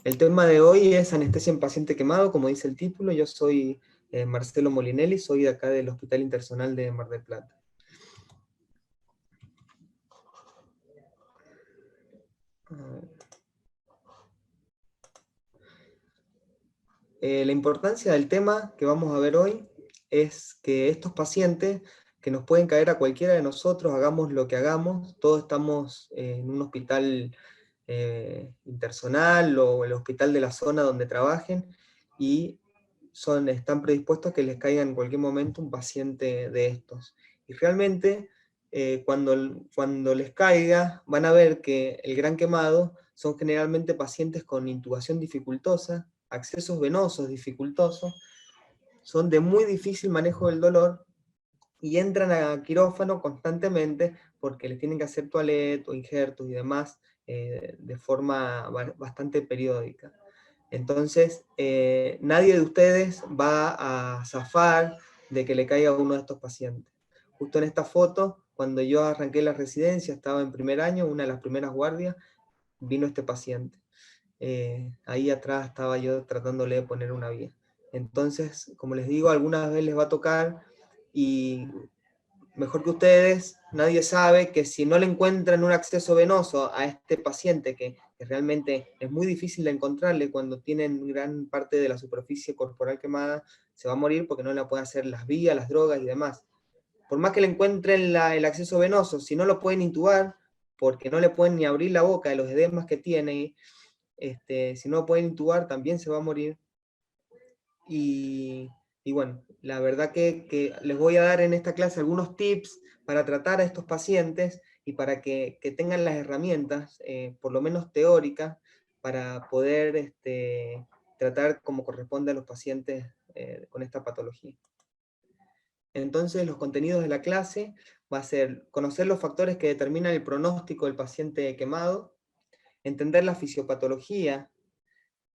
El tema de hoy es anestesia en paciente quemado, como dice el título. Yo soy Marcelo Molinelli, soy de acá del Hospital Intersonal de Mar del Plata. La importancia del tema que vamos a ver hoy es que estos pacientes que nos pueden caer a cualquiera de nosotros, hagamos lo que hagamos, todos estamos en un hospital intersonal o el hospital de la zona donde trabajen, y están predispuestos a que les caiga en cualquier momento un paciente de estos. Y realmente, cuando les caiga, van a ver que el gran quemado son generalmente pacientes con intubación dificultosa, accesos venosos dificultosos, son de muy difícil manejo del dolor, y entran a quirófano constantemente porque les tienen que hacer toilet o injertos y demás de forma bastante periódica. Entonces, nadie de ustedes va a zafar de que le caiga a uno de estos pacientes. Justo en esta foto, cuando yo arranqué la residencia, estaba en primer año, una de las primeras guardias, vino este paciente. Ahí atrás estaba yo tratándole de poner una vía. Entonces, como les digo, algunas veces les va a tocar, y mejor que ustedes, nadie sabe que si no le encuentran un acceso venoso a este paciente, que realmente es muy difícil de encontrarle cuando tienen gran parte de la superficie corporal quemada, se va a morir porque no le pueden hacer las vías, las drogas y demás. Por más que le encuentren el acceso venoso, si no lo pueden intubar, porque no le pueden ni abrir la boca de los edemas que tiene, si no lo pueden intubar, también se va a morir. Y bueno, la verdad que les voy a dar en esta clase algunos tips para tratar a estos pacientes y para que tengan las herramientas, por lo menos teóricas, para poder tratar como corresponde a los pacientes con esta patología. Entonces, los contenidos de la clase va a ser conocer los factores que determinan el pronóstico del paciente quemado, entender la fisiopatología,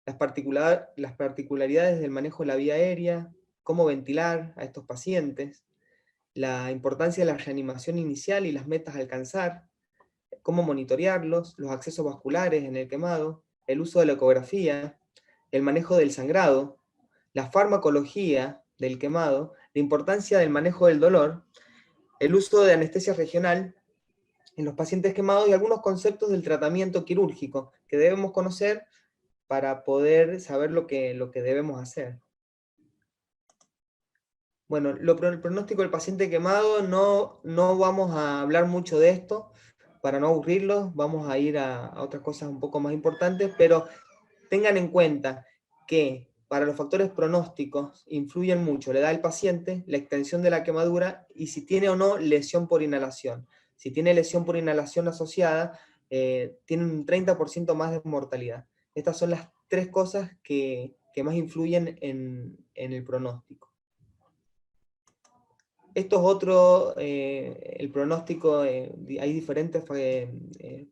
las particularidades del manejo de la vía aérea, cómo ventilar a estos pacientes, la importancia de la reanimación inicial y las metas a alcanzar, cómo monitorearlos, los accesos vasculares en el quemado, el uso de la ecografía, el manejo del sangrado, la farmacología del quemado, la importancia del manejo del dolor, el uso de anestesia regional en los pacientes quemados y algunos conceptos del tratamiento quirúrgico que debemos conocer para poder saber lo que debemos hacer. Bueno, el pronóstico del paciente quemado, no vamos a hablar mucho de esto, para no aburrirlos, vamos a ir a otras cosas un poco más importantes, pero tengan en cuenta que para los factores pronósticos influyen mucho la edad del paciente, la extensión de la quemadura y si tiene o no lesión por inhalación. Si tiene lesión por inhalación asociada, tiene un 30% más de mortalidad. Estas son las tres cosas que más influyen en el pronóstico. Esto es otro, el pronóstico, hay diferentes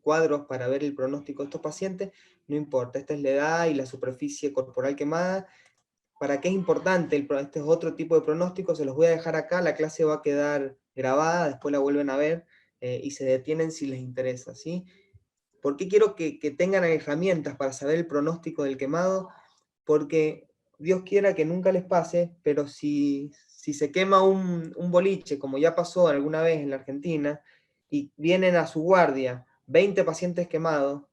cuadros para ver el pronóstico de estos pacientes, no importa, esta es la edad y la superficie corporal quemada. ¿Para qué es importante? Este es otro tipo de pronóstico, se los voy a dejar acá, la clase va a quedar grabada, después la vuelven a ver y se detienen si les interesa, ¿sí? ¿Por qué quiero que tengan herramientas para saber el pronóstico del quemado? Porque Dios quiera que nunca les pase, pero si se quema un boliche, como ya pasó alguna vez en la Argentina, y vienen a su guardia 20 pacientes quemados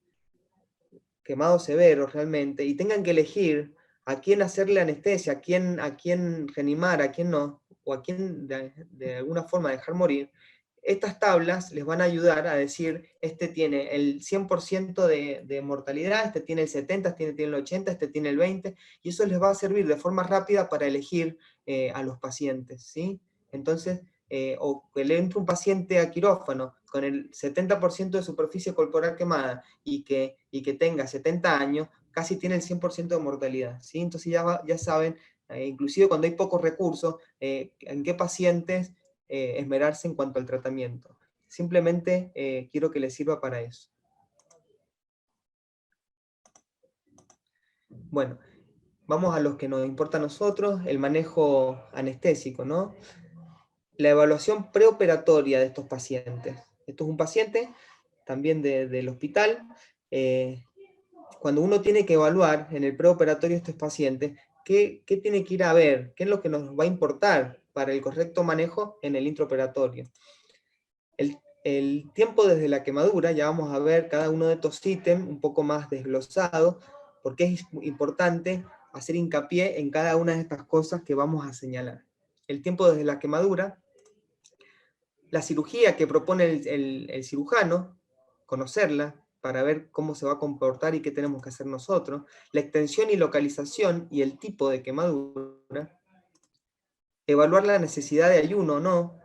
severos realmente, y tengan que elegir a quién hacerle anestesia, a quién reanimar, a quién no, o a quién de alguna forma dejar morir, estas tablas les van a ayudar a decir, este tiene el 100% de mortalidad, este tiene el 70%, este tiene el 80%, este tiene el 20%, y eso les va a servir de forma rápida para elegir a los pacientes, ¿sí? Entonces, o que le entre un paciente a quirófano con el 70% de superficie corporal quemada y que tenga 70 años, casi tiene el 100% de mortalidad, ¿sí? Entonces ya saben, inclusive cuando hay pocos recursos, en qué pacientes esmerarse en cuanto al tratamiento. Simplemente quiero que les sirva para eso. Bueno, vamos a los que nos importa a nosotros, el manejo anestésico, ¿no? La evaluación preoperatoria de estos pacientes. Esto es un paciente también del hospital, cuando uno tiene que evaluar en el preoperatorio a estos pacientes, ¿qué tiene que ir a ver? ¿Qué es lo que nos va a importar para el correcto manejo en el intraoperatorio? El tiempo desde la quemadura, ya vamos a ver cada uno de estos ítems un poco más desglosado, porque es importante hacer hincapié en cada una de estas cosas que vamos a señalar. El tiempo desde la quemadura, la cirugía que propone el cirujano, conocerla, para ver cómo se va a comportar y qué tenemos que hacer nosotros, la extensión y localización y el tipo de quemadura, evaluar la necesidad de ayuno o no,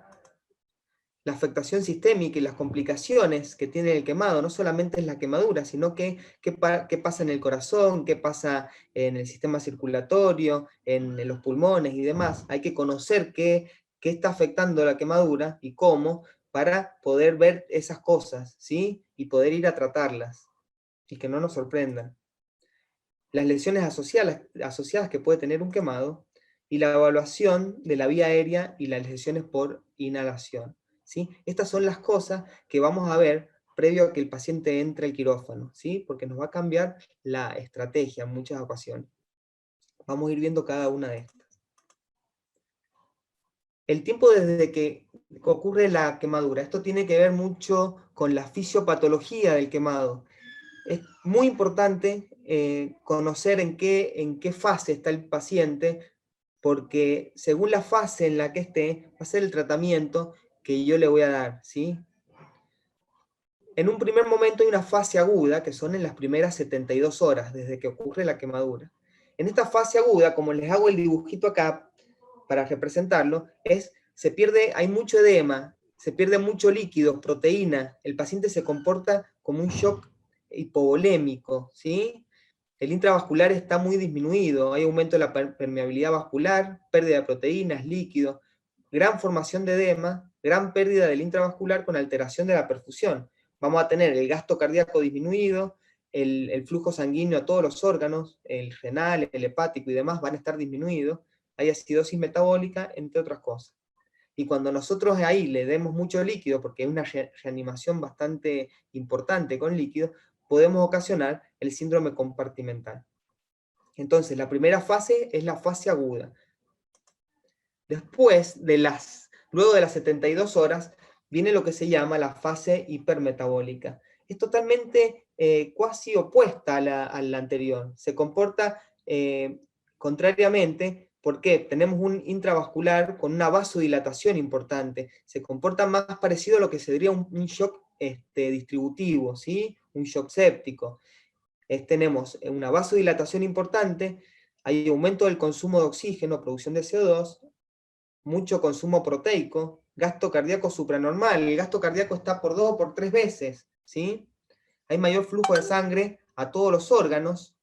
la afectación sistémica y las complicaciones que tiene el quemado, no solamente es la quemadura, sino que qué pasa en el corazón, qué pasa en el sistema circulatorio, en los pulmones y demás. Hay que conocer qué está afectando la quemadura y cómo, para poder ver esas cosas, ¿sí? Y poder ir a tratarlas, y que no nos sorprendan. Las lesiones asociadas que puede tener un quemado, y la evaluación de la vía aérea y las lesiones por inhalación, ¿sí? Estas son las cosas que vamos a ver previo a que el paciente entre al quirófano, ¿sí? Porque nos va a cambiar la estrategia en muchas ocasiones. Vamos a ir viendo cada una de estas. El tiempo desde que ocurre la quemadura, esto tiene que ver mucho con la fisiopatología del quemado. Es muy importante conocer en qué fase está el paciente, porque según la fase en la que esté, va a ser el tratamiento que yo le voy a dar, ¿sí? En un primer momento hay una fase aguda, que son en las primeras 72 horas, desde que ocurre la quemadura. En esta fase aguda, como les hago el dibujito acá, para representarlo, hay mucho edema, se pierde mucho líquido, proteína, el paciente se comporta como un shock hipovolémico, ¿sí? El intravascular está muy disminuido, hay aumento de la permeabilidad vascular, pérdida de proteínas, líquidos, gran formación de edema, gran pérdida del intravascular con alteración de la perfusión. Vamos a tener el gasto cardíaco disminuido, el flujo sanguíneo a todos los órganos, el renal, el hepático y demás van a estar disminuidos, hay acidosis metabólica, entre otras cosas. Y cuando nosotros ahí le demos mucho líquido, porque hay una reanimación bastante importante con líquido, podemos ocasionar el síndrome compartimental. Entonces, la primera fase es la fase aguda. Luego de las 72 horas, viene lo que se llama la fase hipermetabólica. Es totalmente cuasi opuesta a la anterior. Se comporta contrariamente porque tenemos un intravascular con una vasodilatación importante. Se comporta más parecido a lo que sería un shock distributivo, ¿sí? Un shock séptico. Tenemos una vasodilatación importante, hay aumento del consumo de oxígeno, producción de CO2, mucho consumo proteico, gasto cardíaco supranormal, el gasto cardíaco está por 2 o por 3 veces, ¿sí? Hay mayor flujo de sangre a todos los órganos,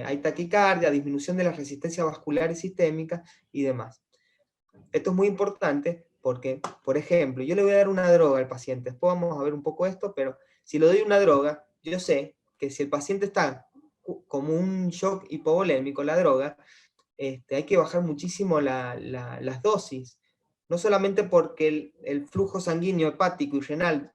hay taquicardia, disminución de la resistencia vascular y sistémica y demás. Esto es muy importante porque, por ejemplo, yo le voy a dar una droga al paciente, después vamos a ver un poco esto, pero si le doy una droga, yo sé que si el paciente está como un shock hipovolémico, la droga, hay que bajar muchísimo las dosis, no solamente porque el flujo sanguíneo hepático y renal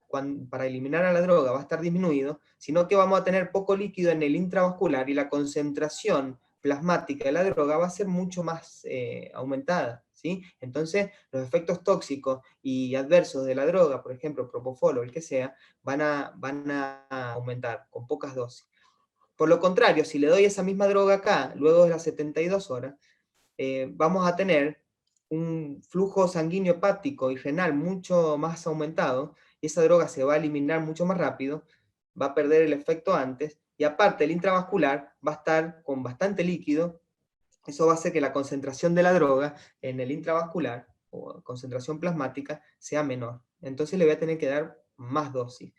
para eliminar a la droga va a estar disminuido, sino que vamos a tener poco líquido en el intravascular y la concentración plasmática de la droga va a ser mucho más aumentada, ¿sí? Entonces, los efectos tóxicos y adversos de la droga, por ejemplo, propofol o el que sea, van a aumentar con pocas dosis. Por lo contrario, si le doy esa misma droga acá, luego de las 72 horas, vamos a tener un flujo sanguíneo hepático y renal mucho más aumentado, y esa droga se va a eliminar mucho más rápido, va a perder el efecto antes, y aparte el intravascular va a estar con bastante líquido, eso va a hacer que la concentración de la droga en el intravascular, o concentración plasmática, sea menor. Entonces le voy a tener que dar más dosis.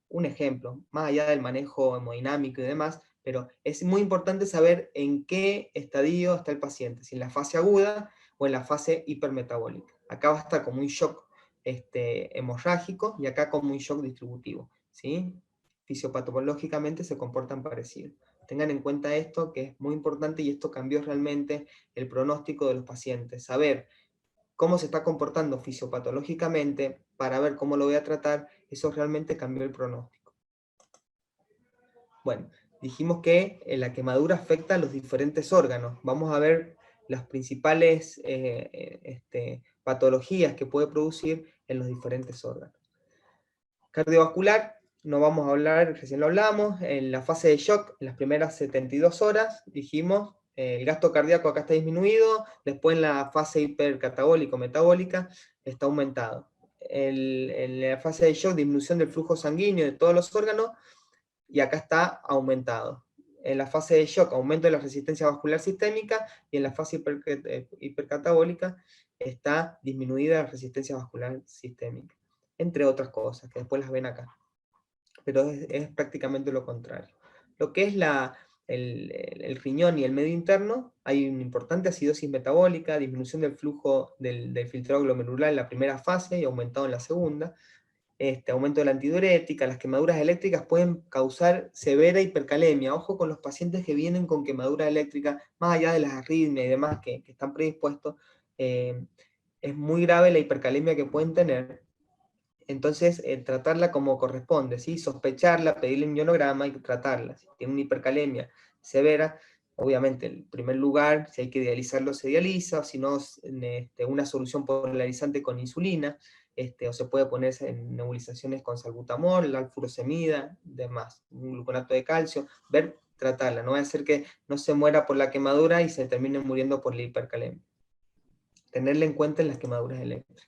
Un ejemplo, más allá del manejo hemodinámico y demás, pero es muy importante saber en qué estadio está el paciente, si en la fase aguda o en la fase hipermetabólica. Acá va a estar como un shock hemorrágico y acá como un shock distributivo, ¿sí? Fisiopatológicamente se comportan parecidos. Tengan en cuenta esto, que es muy importante, y esto cambió realmente el pronóstico de los pacientes. Saber cómo se está comportando fisiopatológicamente para ver cómo lo voy a tratar, eso realmente cambió el pronóstico. Bueno, dijimos que la quemadura afecta a los diferentes órganos. Vamos a ver las principales patologías que puede producir en los diferentes órganos. Cardiovascular, no vamos a hablar, recién lo hablamos, en la fase de shock, en las primeras 72 horas, dijimos, el gasto cardíaco acá está disminuido, después en la fase hipercatabólico-metabólica está aumentado. En la fase de shock, disminución del flujo sanguíneo de todos los órganos, y acá está aumentado. En la fase de shock, aumento de la resistencia vascular sistémica, y en la fase hipercatabólica está disminuida la resistencia vascular sistémica, entre otras cosas, que después las ven acá. Pero es prácticamente lo contrario. Lo que es el riñón y el medio interno, hay una importante acidosis metabólica, disminución del flujo del filtrado glomerular en la primera fase y aumentado en la segunda, aumento de la antidiurética. Las quemaduras eléctricas pueden causar severa hipercalemia. Ojo con los pacientes que vienen con quemadura eléctrica, más allá de las arritmias y demás que están predispuestos, es muy grave la hipercalemia que pueden tener. Entonces, tratarla como corresponde, ¿sí? Sospecharla, pedirle un ionograma y tratarla. Si tiene una hipercalemia severa, obviamente, en primer lugar, si hay que dializarlo, se dializa, o si no, una solución polarizante con insulina, o se puede poner en nebulizaciones con salbutamol, la furosemida, demás, un gluconato de calcio, tratarla. No va a hacer que no se muera por la quemadura y se termine muriendo por la hipercalemia. Tenerla en cuenta en las quemaduras eléctricas.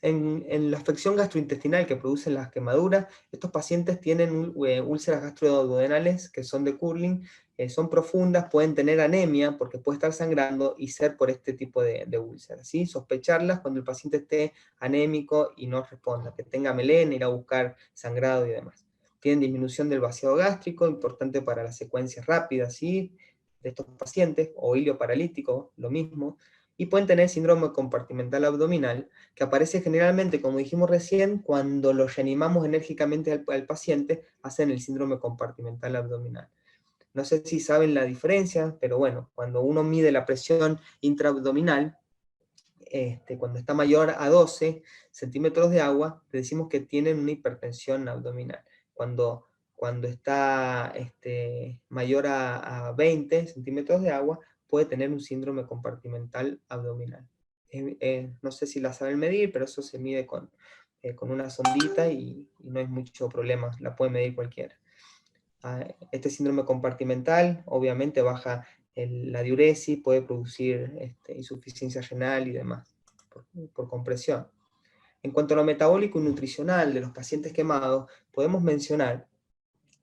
En la afección gastrointestinal que producen las quemaduras, estos pacientes tienen úlceras gastroduodenales que son de Curling, son profundas, pueden tener anemia porque puede estar sangrando y ser por este tipo de úlceras, ¿sí? Sospecharlas cuando el paciente esté anémico y no responda, que tenga melena, ir a buscar sangrado y demás. Tienen disminución del vaciado gástrico, importante para las secuencias rápidas, ¿sí? De estos pacientes, o hilio paralítico, lo mismo, y pueden tener síndrome compartimental abdominal, que aparece generalmente, como dijimos recién, cuando lo reanimamos enérgicamente al paciente, hacen el síndrome compartimental abdominal. No sé si saben la diferencia, pero bueno, cuando uno mide la presión intraabdominal, cuando está mayor a 12 centímetros de agua, le decimos que tienen una hipertensión abdominal. Cuando está mayor a 20 centímetros de agua, puede tener un síndrome compartimental abdominal. No sé si la saben medir, pero eso se mide con una sondita y no es mucho problema, la puede medir cualquiera. Este síndrome compartimental obviamente baja la diuresis, puede producir insuficiencia renal y demás, por compresión. En cuanto a lo metabólico y nutricional de los pacientes quemados, podemos mencionar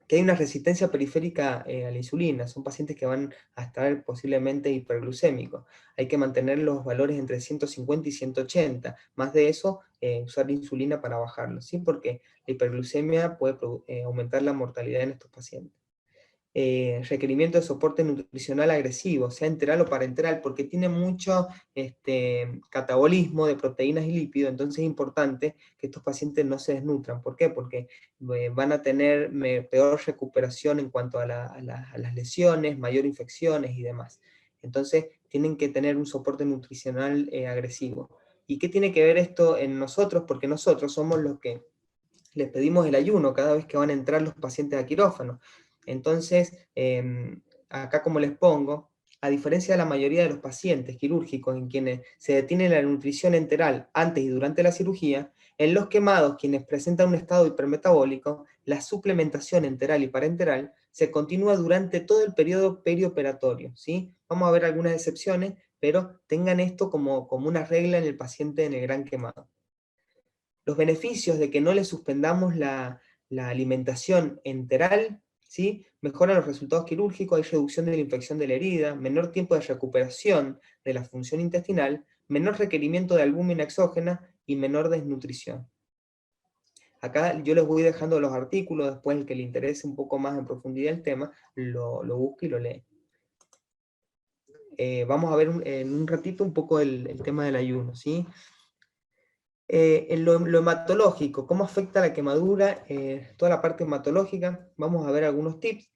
que hay una resistencia periférica a la insulina. Son pacientes que van a estar posiblemente hiperglucémicos. Hay que mantener los valores entre 150 y 180. Más de eso, usar insulina para bajarlo, ¿sí? Porque la hiperglucemia puede aumentar la mortalidad en estos pacientes. Requerimiento de soporte nutricional agresivo, sea enteral o parenteral, porque tiene mucho catabolismo de proteínas y lípidos, entonces es importante que estos pacientes no se desnutran. ¿Por qué? Porque van a tener peor recuperación en cuanto a las lesiones, mayor infecciones y demás. Entonces tienen que tener un soporte nutricional agresivo. ¿Y qué tiene que ver esto en nosotros? Porque nosotros somos los que les pedimos el ayuno cada vez que van a entrar los pacientes a quirófano. Entonces, acá como les pongo, a diferencia de la mayoría de los pacientes quirúrgicos en quienes se detiene la nutrición enteral antes y durante la cirugía, en los quemados, quienes presentan un estado hipermetabólico, la suplementación enteral y parenteral se continúa durante todo el periodo perioperatorio, ¿sí? Vamos a ver algunas excepciones, pero tengan esto como una regla en el paciente en el gran quemado. Los beneficios de que no le suspendamos la alimentación enteral, ¿sí? Mejoran los resultados quirúrgicos, hay reducción de la infección de la herida, menor tiempo de recuperación de la función intestinal, menor requerimiento de albúmina exógena y menor desnutrición. Acá yo les voy dejando los artículos, después el que le interese un poco más en profundidad el tema, lo busque y lo lee. Vamos a ver en un ratito un poco el tema del ayuno, ¿sí? En lo hematológico, ¿cómo afecta la quemadura? Toda la parte hematológica, vamos a ver algunos tips.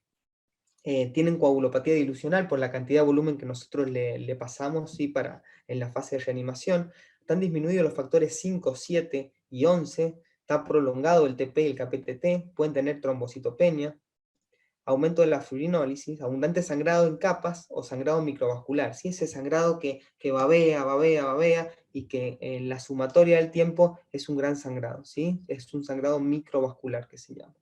Tienen coagulopatía dilucional por la cantidad de volumen que nosotros le pasamos, ¿sí? En la fase de reanimación. Están disminuidos los factores 5, 7 y 11. Está prolongado el TP y el KPTT. Pueden tener trombocitopenia. aumento de la fibrinólisis, abundante sangrado en capas o sangrado microvascular, ¿sí? Ese sangrado que babea, babea, babea, y que en la sumatoria del tiempo es un gran sangrado, ¿sí? Es un sangrado microvascular que se llama.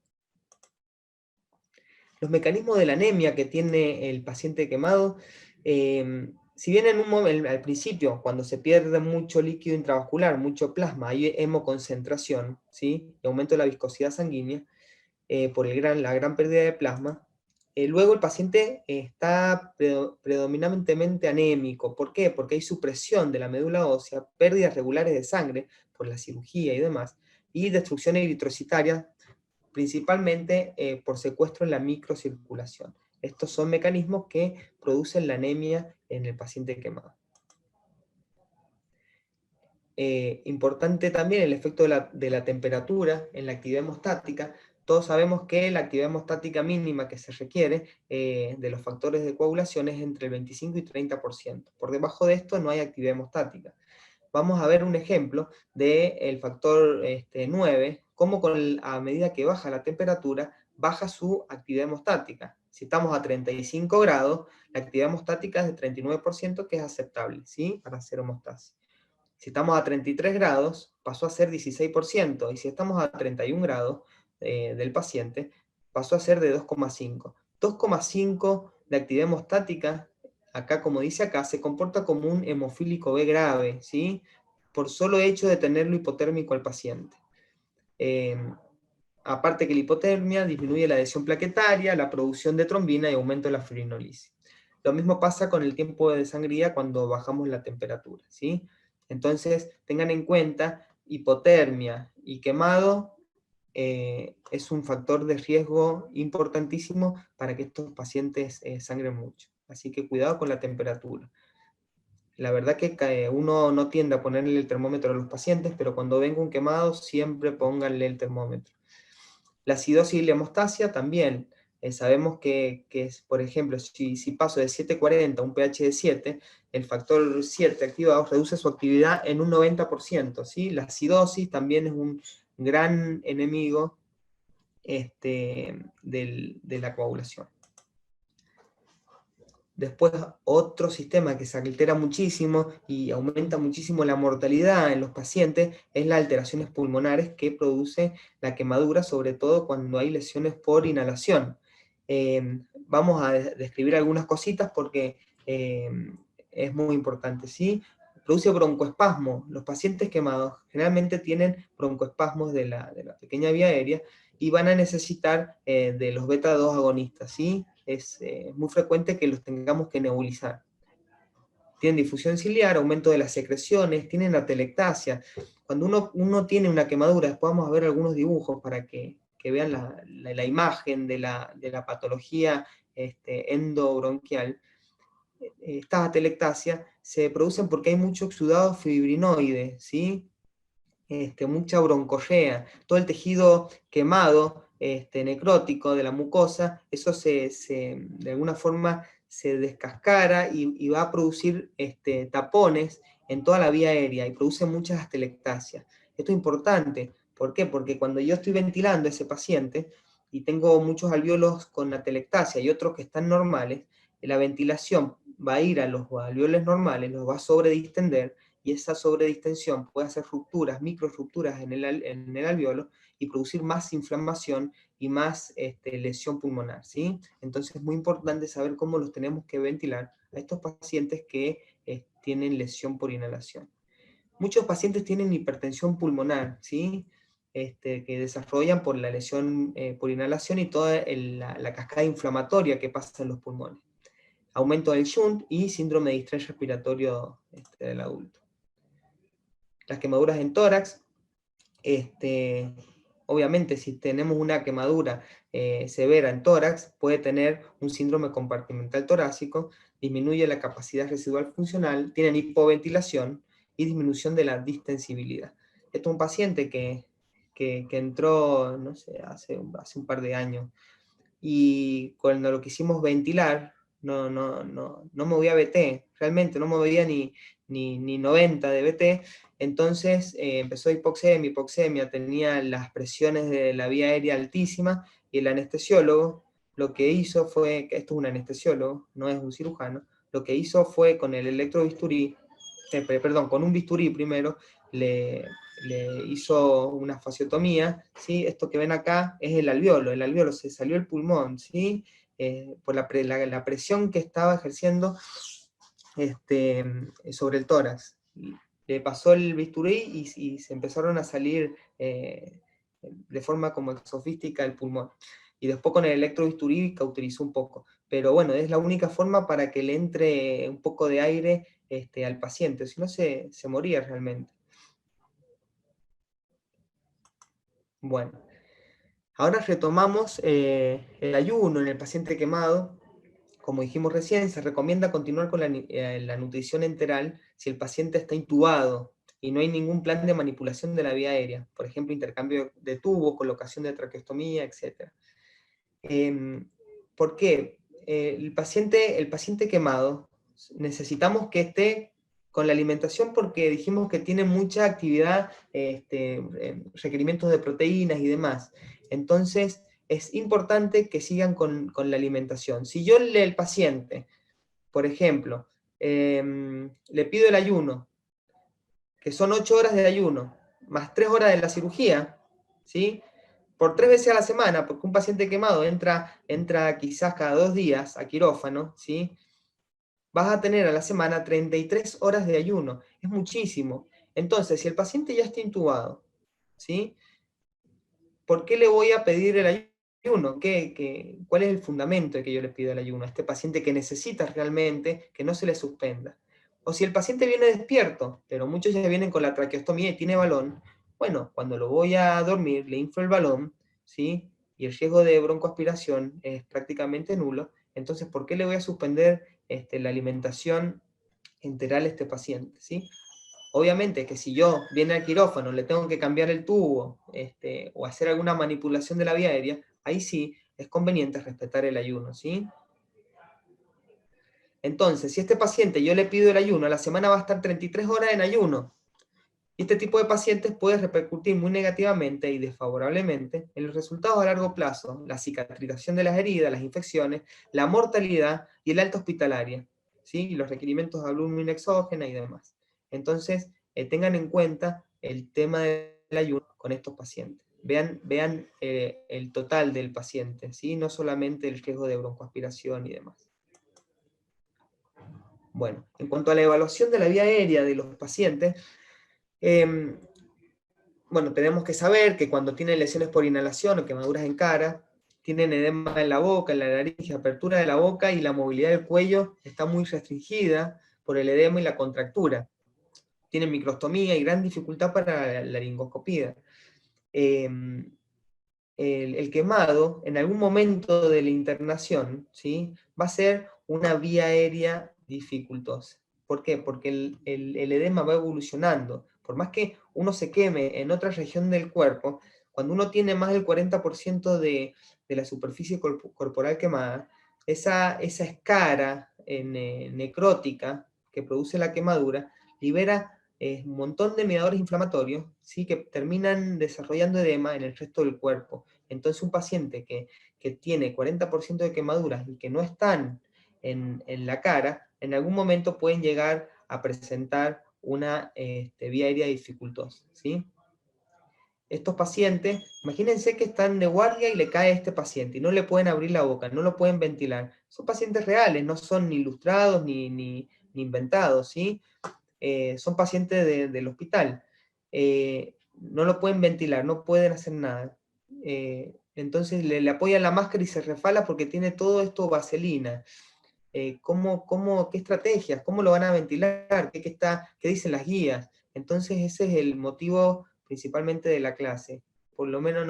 Los mecanismos de la anemia que tiene el paciente quemado, si bien al principio, cuando se pierde mucho líquido intravascular, mucho plasma, hay hemoconcentración, ¿sí? Y aumento de la viscosidad sanguínea, por la gran pérdida de plasma, luego el paciente está predominantemente anémico. ¿Por qué? Porque hay supresión de la médula ósea, pérdidas regulares de sangre por la cirugía y demás, y destrucción eritrocitaria, principalmente por secuestro en la microcirculación. Estos son mecanismos que producen la anemia en el paciente quemado. Importante también el efecto de la temperatura en la actividad hemostática. Todos sabemos que la actividad hemostática mínima que se requiere de los factores de coagulación es entre el 25 y 30%. Por debajo de esto no hay actividad hemostática. Vamos a ver un ejemplo del factor 9, cómo a medida que baja la temperatura, baja su actividad hemostática. Si estamos a 35 grados, la actividad hemostática es de 39%, que es aceptable, ¿sí? Para hacer hemostasis. Si estamos a 33 grados, pasó a ser 16%, y si estamos a 31 grados del paciente, pasó a ser de 2,5. 2,5 de actividad hemostática, acá como dice acá, se comporta como un hemofílico B grave, ¿sí? Por solo hecho de tenerlo hipotérmico al paciente. Aparte que la hipotermia disminuye la adhesión plaquetaria, la producción de trombina y aumento de la fibrinolisis. Lo mismo pasa con el tiempo de sangría cuando bajamos la temperatura, ¿sí? Entonces, tengan en cuenta, hipotermia y quemado es un factor de riesgo importantísimo para que estos pacientes sangren mucho. Así que cuidado con la temperatura. La verdad que uno no tiende a ponerle el termómetro a los pacientes, pero cuando venga un quemado, siempre pónganle el termómetro. La acidosis y la hemostasia también. Sabemos que es, por ejemplo, si paso de 7,40 a un pH de 7, el factor 7 activado reduce su actividad en un 90%, ¿sí? La acidosis también es un gran enemigo de la coagulación. Después, otro sistema que se altera muchísimo y aumenta muchísimo la mortalidad en los pacientes es las alteraciones pulmonares que produce la quemadura, sobre todo cuando hay lesiones por inhalación. Vamos a describir algunas cositas porque es muy importante, ¿sí? Produce broncoespasmo. Los pacientes quemados generalmente tienen broncoespasmos de la pequeña vía aérea y van a necesitar de los beta-2 agonistas, ¿sí? Es muy frecuente que los tengamos que nebulizar. Tienen difusión ciliar, aumento de las secreciones, tienen atelectasia. Cuando uno tiene una quemadura, después vamos a ver algunos dibujos para que vean la imagen de la patología endobronquial. Estas atelectasias se producen porque hay mucho exudado fibrinoide, ¿sí? Mucha broncorrea, todo el tejido quemado, necrótico de la mucosa, eso de alguna forma se descascara y va a producir tapones en toda la vía aérea y produce muchas atelectasias. Esto es importante, ¿por qué? Porque cuando yo estoy ventilando a ese paciente y tengo muchos alvéolos con atelectasia y otros que están normales, la ventilación va a ir a los alvéolos normales, los va a sobredistender, y esa sobredistensión puede hacer rupturas, microrupturas en el alvéolo y producir más inflamación y más lesión pulmonar, ¿sí? Entonces es muy importante saber cómo los tenemos que ventilar a estos pacientes que tienen lesión por inhalación. Muchos pacientes tienen hipertensión pulmonar, ¿sí? Que desarrollan por la lesión por inhalación y toda la cascada inflamatoria que pasa en los pulmones. Aumento del shunt y síndrome de distrés respiratorio del adulto. Las quemaduras en tórax, obviamente si tenemos una quemadura severa en tórax, puede tener un síndrome compartimental torácico, disminuye la capacidad residual funcional, tienen hipoventilación y disminución de la distensibilidad. Esto es un paciente que entró, no sé, hace un par de años, y cuando lo quisimos ventilar, no movía BT, realmente no movía ni 90 de BT, entonces empezó hipoxemia, tenía las presiones de la vía aérea altísimas, y el anestesiólogo lo que hizo fue, que esto es un anestesiólogo, no es un cirujano, lo que hizo fue con el electrobisturí, perdón, con un bisturí primero, le hizo una fasciotomía, ¿sí? Esto que ven acá es el alveolo se salió el pulmón, ¿sí? Por la presión que estaba ejerciendo sobre el tórax. Le pasó el bisturí y se empezaron a salir de forma como sofística el pulmón. Y después con el electrobisturí cauterizó un poco. Pero bueno, es la única forma para que le entre un poco de aire al paciente, si no se moría realmente. Bueno, ahora retomamos el ayuno en el paciente quemado. Como dijimos recién, se recomienda continuar con la nutrición enteral si el paciente está intubado y no hay ningún plan de manipulación de la vía aérea, por ejemplo, intercambio de tubos, colocación de traqueostomía, etc. ¿Por qué? El paciente quemado, necesitamos que esté con la alimentación porque dijimos que tiene mucha actividad, requerimientos de proteínas y demás. Entonces, es importante que sigan con la alimentación. Si yo al paciente, por ejemplo, le pido el ayuno, que son 8 horas de ayuno, más 3 horas de la cirugía, ¿sí? Por 3 veces a la semana, porque un paciente quemado entra quizás cada 2 días a quirófano, ¿sí? Vas a tener a la semana 33 horas de ayuno, es muchísimo. Entonces, si el paciente ya está intubado, ¿sí? ¿Por qué le voy a pedir el ayuno? ¿Cuál es el fundamento de que yo le pido el ayuno a este paciente que necesita realmente que no se le suspenda? O si el paciente viene despierto, pero muchos ya vienen con la traqueostomía y tiene balón, bueno, cuando lo voy a dormir, le inflo el balón, ¿sí? Y el riesgo de broncoaspiración es prácticamente nulo. Entonces, ¿por qué le voy a suspender la alimentación enteral a este paciente, ¿sí? Obviamente que si yo viene al quirófano, le tengo que cambiar el tubo o hacer alguna manipulación de la vía aérea, ahí sí es conveniente respetar el ayuno, ¿sí? Entonces, si este paciente yo le pido el ayuno, a la semana va a estar 33 horas en ayuno. Y este tipo de pacientes puede repercutir muy negativamente y desfavorablemente en los resultados a largo plazo, la cicatrización de las heridas, las infecciones, la mortalidad y el alta hospitalaria, ¿sí? Y los requerimientos de albúmina exógena y demás. Entonces, tengan en cuenta el tema del ayuno con estos pacientes. Vean el total del paciente, ¿sí? No solamente el riesgo de broncoaspiración y demás. Bueno, en cuanto a la evaluación de la vía aérea de los pacientes, bueno, tenemos que saber que cuando tienen lesiones por inhalación o quemaduras en cara, tienen edema en la boca, en la nariz, apertura de la boca y la movilidad del cuello está muy restringida por el edema y la contractura. Tienen microstomía y gran dificultad para la laringoscopía. El quemado, en algún momento de la internación, ¿sí? Va a ser una vía aérea dificultosa. ¿Por qué? Porque el edema va evolucionando. Por más que uno se queme en otra región del cuerpo, cuando uno tiene más del 40% de la superficie corporal quemada, esa escara necrótica que produce la quemadura libera un montón de mediadores inflamatorios, ¿sí? Que terminan desarrollando edema en el resto del cuerpo. Entonces un paciente que tiene 40% de quemaduras y que no están en la cara, en algún momento pueden llegar a presentar una vía aérea dificultosa, ¿sí? Estos pacientes, imagínense que están de guardia y le cae a este paciente y no le pueden abrir la boca, no lo pueden ventilar. Son pacientes reales, no son ni ilustrados ni inventados, ¿sí? Son pacientes del hospital. No lo pueden ventilar, no pueden hacer nada. Entonces le apoyan la máscara y se refala porque tiene todo esto vaselina. ¿Qué estrategias? ¿Cómo lo van a ventilar? ¿Qué dicen las guías? Entonces ese es el motivo principalmente de la clase. Por lo menos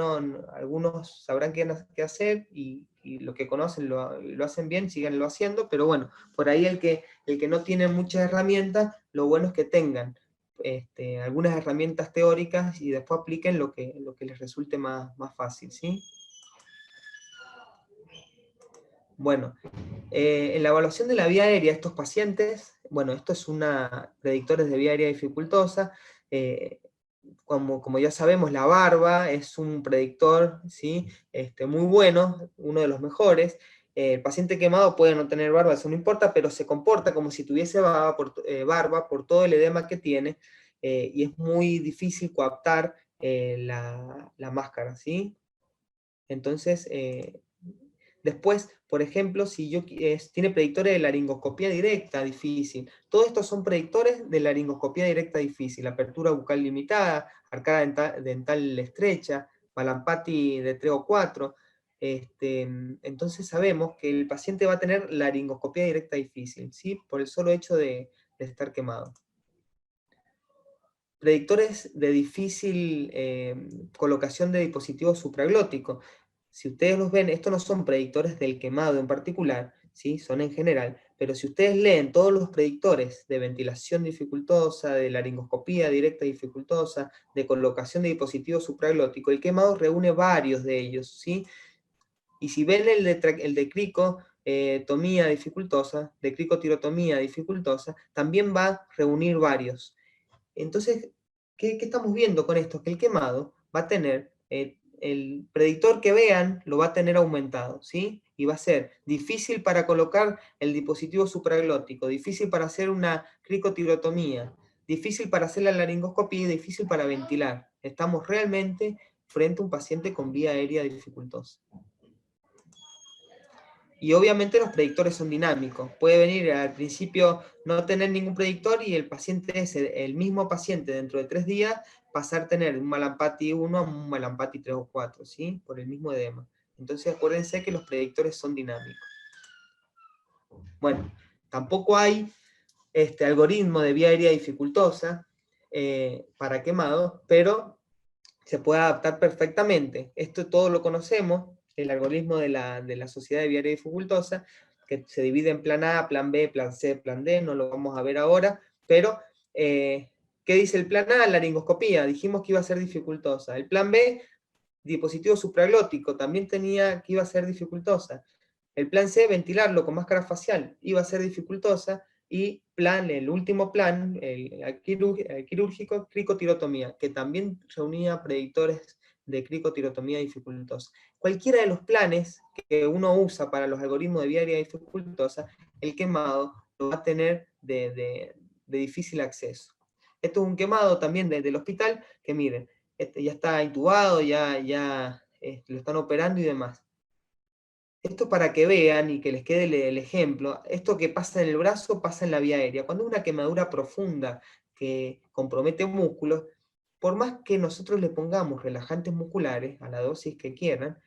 algunos sabrán qué hacer y lo que conocen lo hacen bien, síganlo haciendo, pero bueno, por ahí el que no tiene muchas herramientas, lo bueno es que tengan algunas herramientas teóricas y después apliquen lo que les resulte más fácil, ¿sí? Bueno, en la evaluación de la vía aérea, estos pacientes, bueno, esto es predictores de vía aérea dificultosa, como ya sabemos, la barba es un predictor, ¿sí? Muy bueno, uno de los mejores. El paciente quemado puede no tener barba, eso no importa, pero se comporta como si tuviese barba por todo el edema que tiene, y es muy difícil coaptar la máscara, ¿sí? Entonces, después, por ejemplo, si tiene predictores de laringoscopía directa difícil. Todos estos son predictores de laringoscopía directa difícil. Apertura bucal limitada, arcada dental estrecha, Malampati de 3 o 4. Entonces sabemos que el paciente va a tener laringoscopía directa difícil, ¿sí? Por el solo hecho de estar quemado. Predictores de difícil colocación de dispositivos supraglóticos. Si ustedes los ven, estos no son predictores del quemado en particular, ¿sí? Son en general, pero si ustedes leen todos los predictores de ventilación dificultosa, de laringoscopía directa dificultosa, de colocación de dispositivos supraglóticos, el quemado reúne varios de ellos, ¿sí? Y si ven el de cricotomía dificultosa, de cricotirotomía dificultosa, también va a reunir varios. Entonces, ¿qué estamos viendo con esto? Que el quemado va a tener, el predictor que vean lo va a tener aumentado, ¿sí? Y va a ser difícil para colocar el dispositivo supraglótico, difícil para hacer una cricotirotomía, difícil para hacer la laringoscopía y difícil para ventilar. Estamos realmente frente a un paciente con vía aérea dificultosa. Y obviamente los predictores son dinámicos. Puede venir al principio no tener ningún predictor y el paciente es el mismo paciente dentro de 3 días pasar a tener un Malampati 1 a un Malampati 3 o 4, ¿sí? Por el mismo edema. Entonces acuérdense que los predictores son dinámicos. Bueno, tampoco hay algoritmo de vía aérea dificultosa para quemado, pero se puede adaptar perfectamente. Esto todo lo conocemos, el algoritmo de la Sociedad de Vía Aérea Dificultosa, que se divide en plan A, plan B, plan C, plan D, no lo vamos a ver ahora, pero ¿qué dice el plan A? Laringoscopía, dijimos que iba a ser dificultosa. El plan B, dispositivo supraglótico, también tenía que iba a ser dificultosa. El plan C, ventilarlo con máscara facial, iba a ser dificultosa. Y el último plan, el quirúrgico, cricotirotomía, que también reunía predictores de cricotirotomía dificultosa. Cualquiera de los planes que uno usa para los algoritmos de vía aérea dificultosa, el quemado lo va a tener de difícil acceso. Esto es un quemado también del hospital, que miren, ya está intubado, ya lo están operando y demás. Esto para que vean y que les quede el ejemplo, esto que pasa en el brazo pasa en la vía aérea. Cuando hay una quemadura profunda que compromete músculos, por más que nosotros le pongamos relajantes musculares a la dosis que quieran,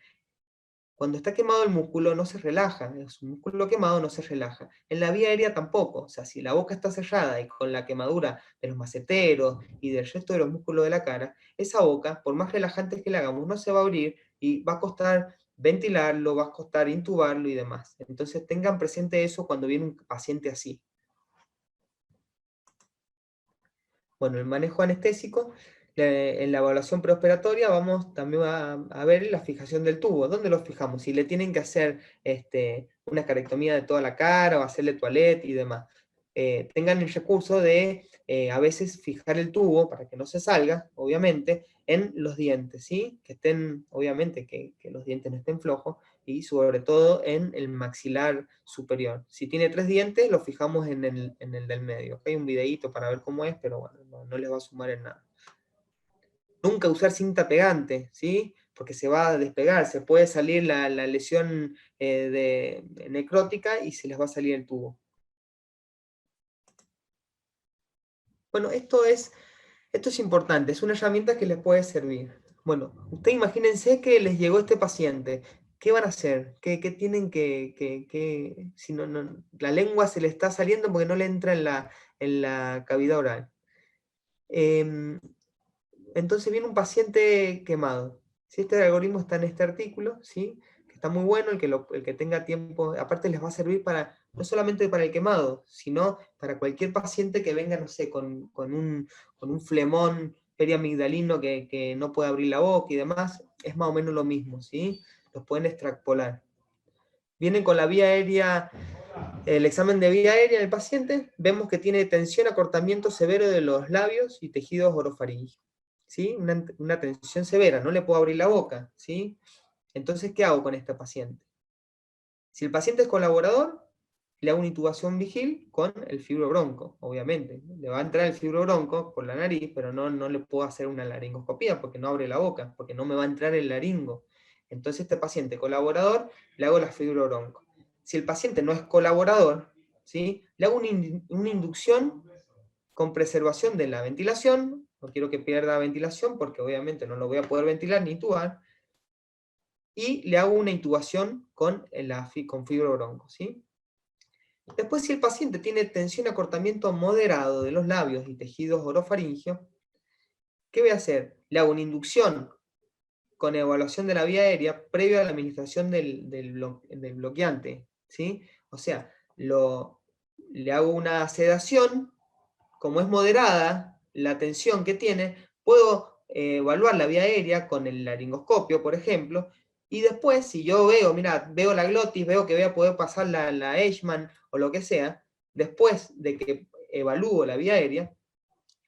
cuando está quemado el músculo no se relaja, es un músculo quemado no se relaja. En la vía aérea tampoco, o sea, si la boca está cerrada y con la quemadura de los maceteros y del resto de los músculos de la cara, esa boca, por más relajantes que le hagamos, no se va a abrir y va a costar ventilarlo, va a costar intubarlo y demás. Entonces tengan presente eso cuando viene un paciente así. Bueno, el manejo anestésico, en la evaluación preoperatoria vamos también a ver la fijación del tubo. ¿Dónde lo fijamos? Si le tienen que hacer una esterectomía de toda la cara o hacerle toilette y demás. Tengan el recurso de a veces fijar el tubo para que no se salga, obviamente, en los dientes, ¿sí? Que estén, obviamente, que los dientes no estén flojos y sobre todo en el maxilar superior. Si tiene 3 dientes, lo fijamos en el del medio. Hay un videíto para ver cómo es, pero bueno, no les va a sumar en nada. Nunca usar cinta pegante, ¿sí? Porque se va a despegar, se puede salir la lesión necrótica y se les va a salir el tubo. Bueno, esto es importante, es una herramienta que les puede servir. Bueno, ustedes imagínense que les llegó este paciente. ¿Qué van a hacer? ¿Qué tienen si la lengua se le está saliendo porque no le entra en la cavidad oral? Entonces viene un paciente quemado. Si este algoritmo está en este artículo, ¿sí? Que está muy bueno, el que tenga tiempo, aparte les va a servir no solamente para el quemado, sino para cualquier paciente que venga, no sé, con un flemón periamigdalino que no puede abrir la boca y demás, es más o menos lo mismo, ¿sí? Los pueden extrapolar. Vienen con la vía aérea, el examen de vía aérea del paciente, vemos que tiene tensión, acortamiento severo de los labios y tejidos orofaríngicos. ¿sí? Una tensión severa, no le puedo abrir la boca, ¿sí? Entonces, ¿qué hago con este paciente? Si el paciente es colaborador, le hago una intubación vigil con el fibrobronco, obviamente. Le va a entrar el fibrobronco por la nariz, pero no le puedo hacer una laringoscopía porque no abre la boca, porque no me va a entrar el laringo. Entonces, este paciente colaborador, le hago la fibrobronco. Si el paciente no es colaborador, ¿sí? Le hago una inducción con preservación de la ventilación, no quiero que pierda ventilación porque obviamente no lo voy a poder ventilar ni intubar, y le hago una intubación con fibrobronco, ¿sí? Después, si el paciente tiene tensión y acortamiento moderado de los labios y tejidos orofaringeos, ¿qué voy a hacer? Le hago una inducción con evaluación de la vía aérea previo a la administración del bloqueante, ¿sí? O sea, le hago una sedación, como es moderada la tensión que tiene, puedo evaluar la vía aérea con el laringoscopio, por ejemplo, y después, si yo veo, mira, veo la glotis, veo que voy a poder pasar la Eichmann o lo que sea, después de que evalúo la vía aérea,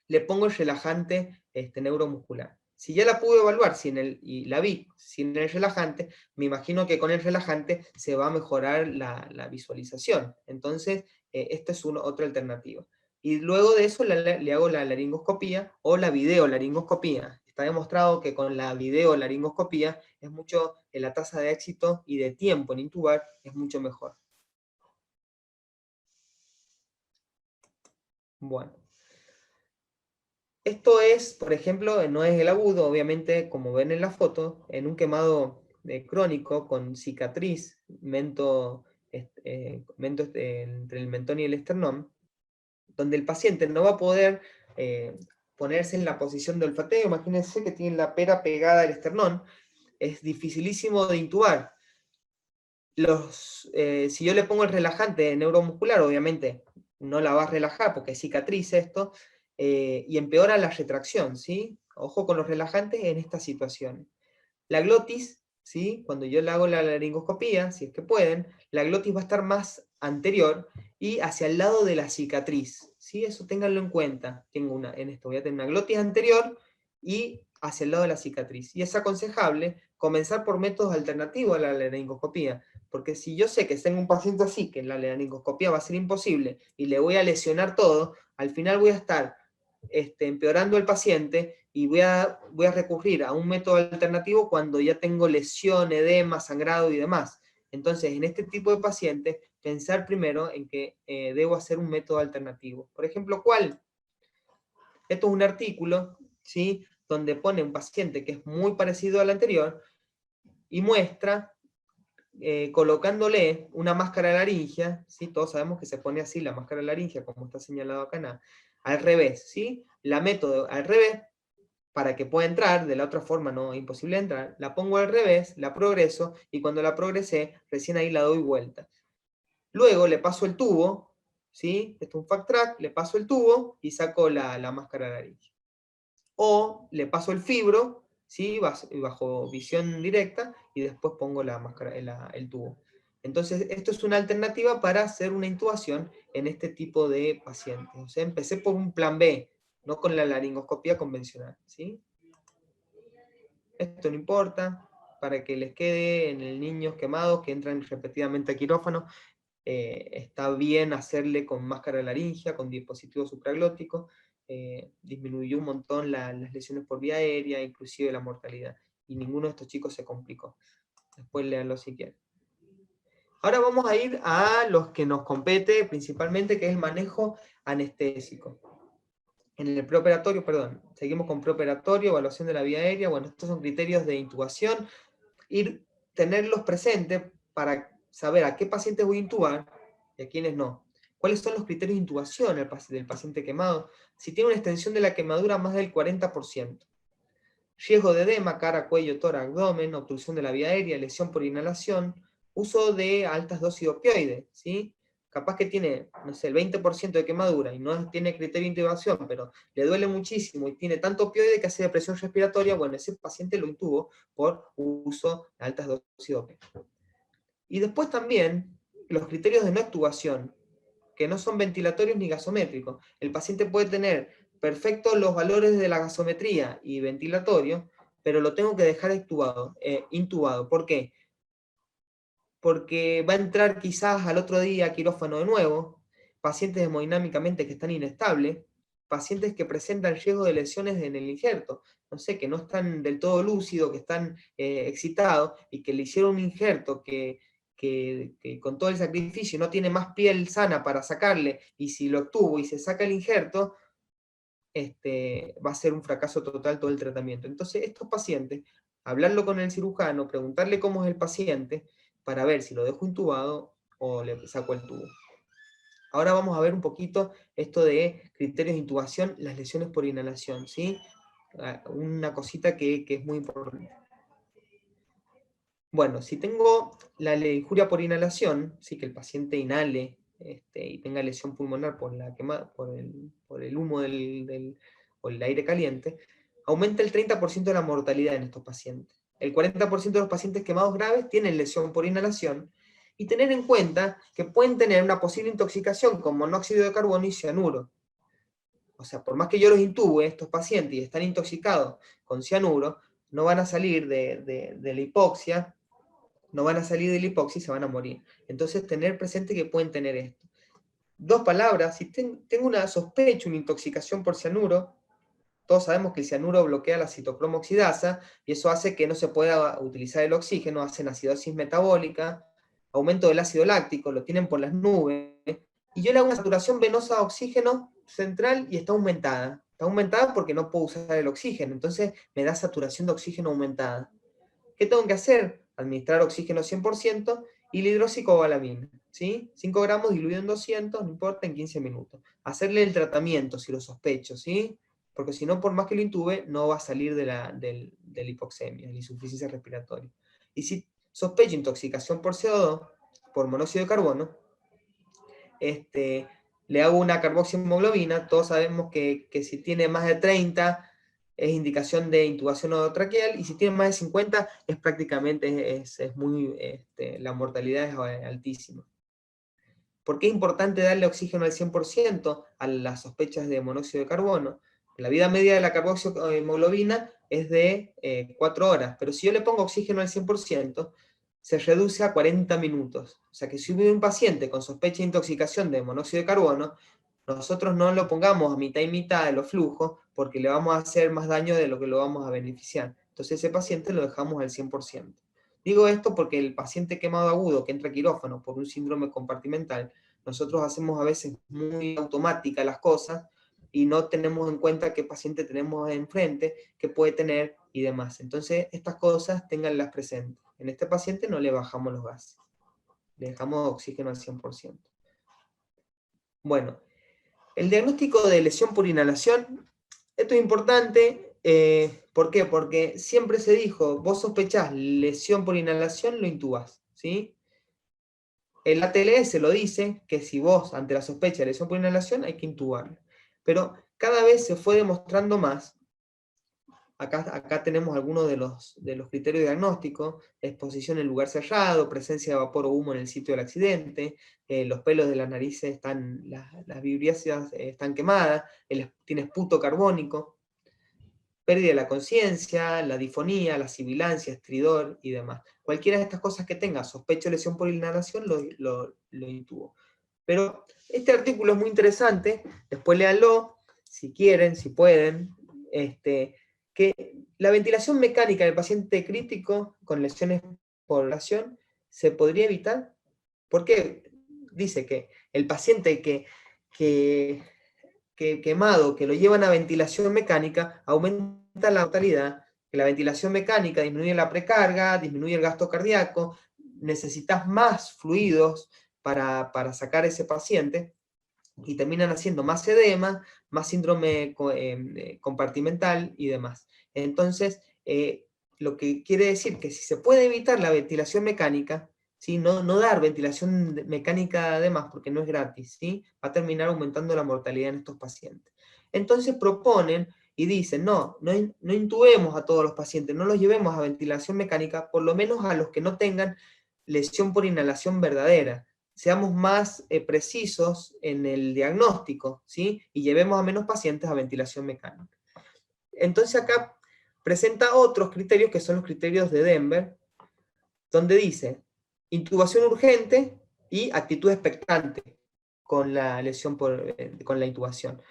le pongo el relajante neuromuscular. Si ya la pude evaluar y la vi sin el relajante, me imagino que con el relajante se va a mejorar la visualización. Entonces, esta es otra alternativa. Y luego de eso le hago la laringoscopía o la videolaringoscopía. Está demostrado que con la videolaringoscopía es mucho, la tasa de éxito y de tiempo en intubar es mucho mejor. Bueno. Esto es, por ejemplo, no es el agudo, obviamente, como ven en la foto, en un quemado crónico con cicatriz, entre el mentón y el esternón, donde el paciente no va a poder eh, ponerse en la posición de olfateo. Imagínense que tiene la pera pegada al esternón, es dificilísimo de intubar. Si yo le pongo el relajante neuromuscular, obviamente no la va a relajar porque es cicatriz esto, y empeora la retracción, ¿sí? Ojo con los relajantes en esta situación. La glotis, ¿sí? Cuando yo le hago la laringoscopía, si es que pueden, la glotis va a estar más anterior y hacia el lado de la cicatriz, ¿sí? Eso ténganlo en cuenta. En esto voy a tener una glotis anterior y hacia el lado de la cicatriz. Y es aconsejable comenzar por métodos alternativos a la laringoscopía, porque si yo sé que tengo un paciente así, que la laringoscopía va a ser imposible y le voy a lesionar todo, al final voy a estar empeorando el paciente y voy a recurrir a un método alternativo cuando ya tengo lesión, edema, sangrado y demás. Entonces, en este tipo de pacientes, pensar primero en que debo hacer un método alternativo. Por ejemplo, ¿cuál? Esto es un artículo, ¿sí? Donde pone un paciente que es muy parecido al anterior y muestra colocándole una máscara laringea, ¿sí? Todos sabemos que se pone así la máscara laringea, como está señalado acá, al revés, ¿sí? La meto al revés para que pueda entrar, de la otra forma no es imposible entrar, la pongo al revés, la progreso, y cuando la progresé, recién ahí la doy vuelta. Luego le paso el tubo, ¿sí? Esto es un fact track, le paso el tubo y saco la máscara laringea. O le paso el fibro, ¿sí? Bajo visión directa, y después pongo la máscara, el tubo. Entonces, esto es una alternativa para hacer una intubación en este tipo de pacientes. O sea, empecé por un plan B, no con la laringoscopía convencional, ¿sí? Esto no importa, para que les quede en el niños quemados que entran repetidamente a quirófano, está bien hacerle con máscara laringea, con dispositivo supraglótico, disminuyó un montón las lesiones por vía aérea, inclusive la mortalidad, y ninguno de estos chicos se complicó. Después léanlo si quieren. Ahora vamos a ir a los que nos compete principalmente, que es el manejo anestésico. En el preoperatorio, perdón, seguimos con preoperatorio, evaluación de la vía aérea. Bueno, estos son criterios de intubación, tenerlos presentes para saber a qué pacientes voy a intubar y a quiénes no. ¿Cuáles son los criterios de intubación del paciente quemado? Si tiene una extensión de la quemadura más del 40%. Riesgo de edema, cara, cuello, tórax, abdomen, obstrucción de la vía aérea, lesión por inhalación, uso de altas dosis de opioides, ¿sí? Capaz que tiene, no sé, el 20% de quemadura y no tiene criterio de intubación, pero le duele muchísimo y tiene tanto opioide que hace depresión respiratoria, bueno, ese paciente lo intubo por uso de altas dosis de opioides. Y después también los criterios de no extubación, que no son ventilatorios ni gasométricos. El paciente puede tener perfecto los valores de la gasometría y ventilatorio, pero lo tengo que dejar intubado. ¿Por qué? Porque va a entrar quizás al otro día a quirófano de nuevo, pacientes hemodinámicamente que están inestables, pacientes que presentan riesgo de lesiones en el injerto, no sé, que no están del todo lúcidos, que están excitados, y que le hicieron un injerto que con todo el sacrificio no tiene más piel sana para sacarle, y si lo obtuvo y se saca el injerto, va a ser un fracaso total todo el tratamiento. Entonces, estos pacientes, hablarlo con el cirujano, preguntarle cómo es el paciente, para ver si lo dejo intubado o le saco el tubo. Ahora vamos a ver un poquito esto de criterios de intubación, las lesiones por inhalación, ¿sí? Una cosita que es muy importante. Bueno, si tengo la injuria por inhalación, sí, que el paciente inhale y tenga lesión pulmonar por el humo o el aire caliente, aumenta el 30% de la mortalidad en estos pacientes. El 40% de los pacientes quemados graves tienen lesión por inhalación, y tener en cuenta que pueden tener una posible intoxicación con monóxido de carbono y cianuro. O sea, por más que yo los intube, estos pacientes, y están intoxicados con cianuro, no van a salir de la hipoxia, no van a salir de la hipoxia y se van a morir. Entonces, tener presente que pueden tener esto. Dos palabras, si tengo una sospecha, una intoxicación por cianuro, todos sabemos que el cianuro bloquea la citocromo oxidasa, y eso hace que no se pueda utilizar el oxígeno, hacen acidosis metabólica, aumento del ácido láctico, lo tienen por las nubes, y yo le hago una saturación venosa a oxígeno central y está aumentada. Está aumentada porque no puedo usar el oxígeno, entonces me da saturación de oxígeno aumentada. ¿Qué tengo que hacer? Administrar oxígeno 100% y la hidroxicobalamina, ¿sí? 5 gramos diluido en 200, no importa, en 15 minutos. Hacerle el tratamiento si lo sospecho, ¿sí? Porque si no, por más que lo intube, no va a salir de la hipoxemia, de la insuficiencia respiratoria. Y si sospecho intoxicación por CO2, por monóxido de carbono, le hago una carboxihemoglobina. Todos sabemos que si tiene más de 30 es indicación de intubación odotraqueal, y si tiene más de 50 es prácticamente, la mortalidad es altísima. ¿Por qué es importante darle oxígeno al 100% a las sospechas de monóxido de carbono? La vida media de la carboxihemoglobina es de 4 horas, pero si yo le pongo oxígeno al 100%, se reduce a 40 minutos. O sea que si hubo un paciente con sospecha de intoxicación de monóxido de carbono, nosotros no lo pongamos a mitad y mitad de los flujos, porque le vamos a hacer más daño de lo que lo vamos a beneficiar. Entonces ese paciente lo dejamos al 100%. Digo esto porque el paciente quemado agudo que entra a quirófano por un síndrome compartimental, nosotros hacemos a veces muy automáticas las cosas y no tenemos en cuenta qué paciente tenemos enfrente, qué puede tener y demás. Entonces, estas cosas ténganlas presentes. En este paciente no le bajamos los gases, le dejamos oxígeno al 100%. Bueno, el diagnóstico de lesión por inhalación, esto es importante. ¿Por qué? Porque siempre se dijo, vos sospechás lesión por inhalación, lo intubás, ¿sí? El ATLS lo dice, que si vos, ante la sospecha de lesión por inhalación, hay que intubarlo. Pero cada vez se fue demostrando más. Acá tenemos algunos de los criterios diagnósticos: exposición en lugar cerrado, presencia de vapor o humo en el sitio del accidente, los pelos de las narices las vibríaceas están quemadas, tiene esputo carbónico, pérdida de la conciencia, la difonía, la sibilancia, estridor y demás. Cualquiera de estas cosas que tenga sospecho de lesión por inhalación, lo intubo. Pero este artículo es muy interesante, después léanlo, si quieren, si pueden, que la ventilación mecánica del paciente crítico con lesiones por inhalación se podría evitar. Porque dice que el paciente quemado, que lo llevan a ventilación mecánica, aumenta la mortalidad, que la ventilación mecánica disminuye la precarga, disminuye el gasto cardíaco, necesitas más fluidos para sacar a ese paciente, y terminan haciendo más edema, más síndrome compartimental y demás. Entonces, lo que quiere decir que si se puede evitar la ventilación mecánica, ¿sí? No dar ventilación mecánica además, porque no es gratis, ¿sí? Va a terminar aumentando la mortalidad en estos pacientes. Entonces proponen y dicen, no intubemos a todos los pacientes, no los llevemos a ventilación mecánica, por lo menos a los que no tengan lesión por inhalación verdadera. seamos más precisos en el diagnóstico, ¿sí? Y llevemos a menos pacientes a ventilación mecánica. Entonces acá presenta otros criterios que son los criterios de Denver, donde dice intubación urgente y actitud expectante con la lesión con la intubación.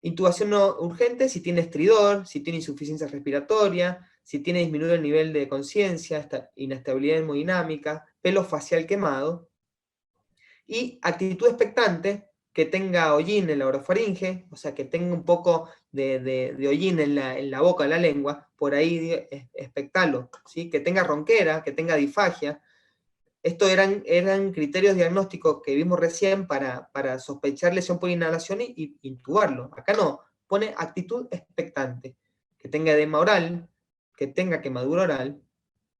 Intubación no urgente si tiene estridor, si tiene insuficiencia respiratoria, si tiene disminuido el nivel de conciencia, inestabilidad hemodinámica, pelo facial quemado. Y actitud expectante, que tenga hollín en la orofaringe, o sea, que tenga un poco de hollín en la boca, en la lengua, por ahí expectalo, ¿sí? Que tenga ronquera, que tenga disfagia. Estos eran criterios diagnósticos que vimos recién para sospechar lesión por inhalación y intubarlo. Acá no, pone actitud expectante, que tenga edema oral, que tenga quemadura oral,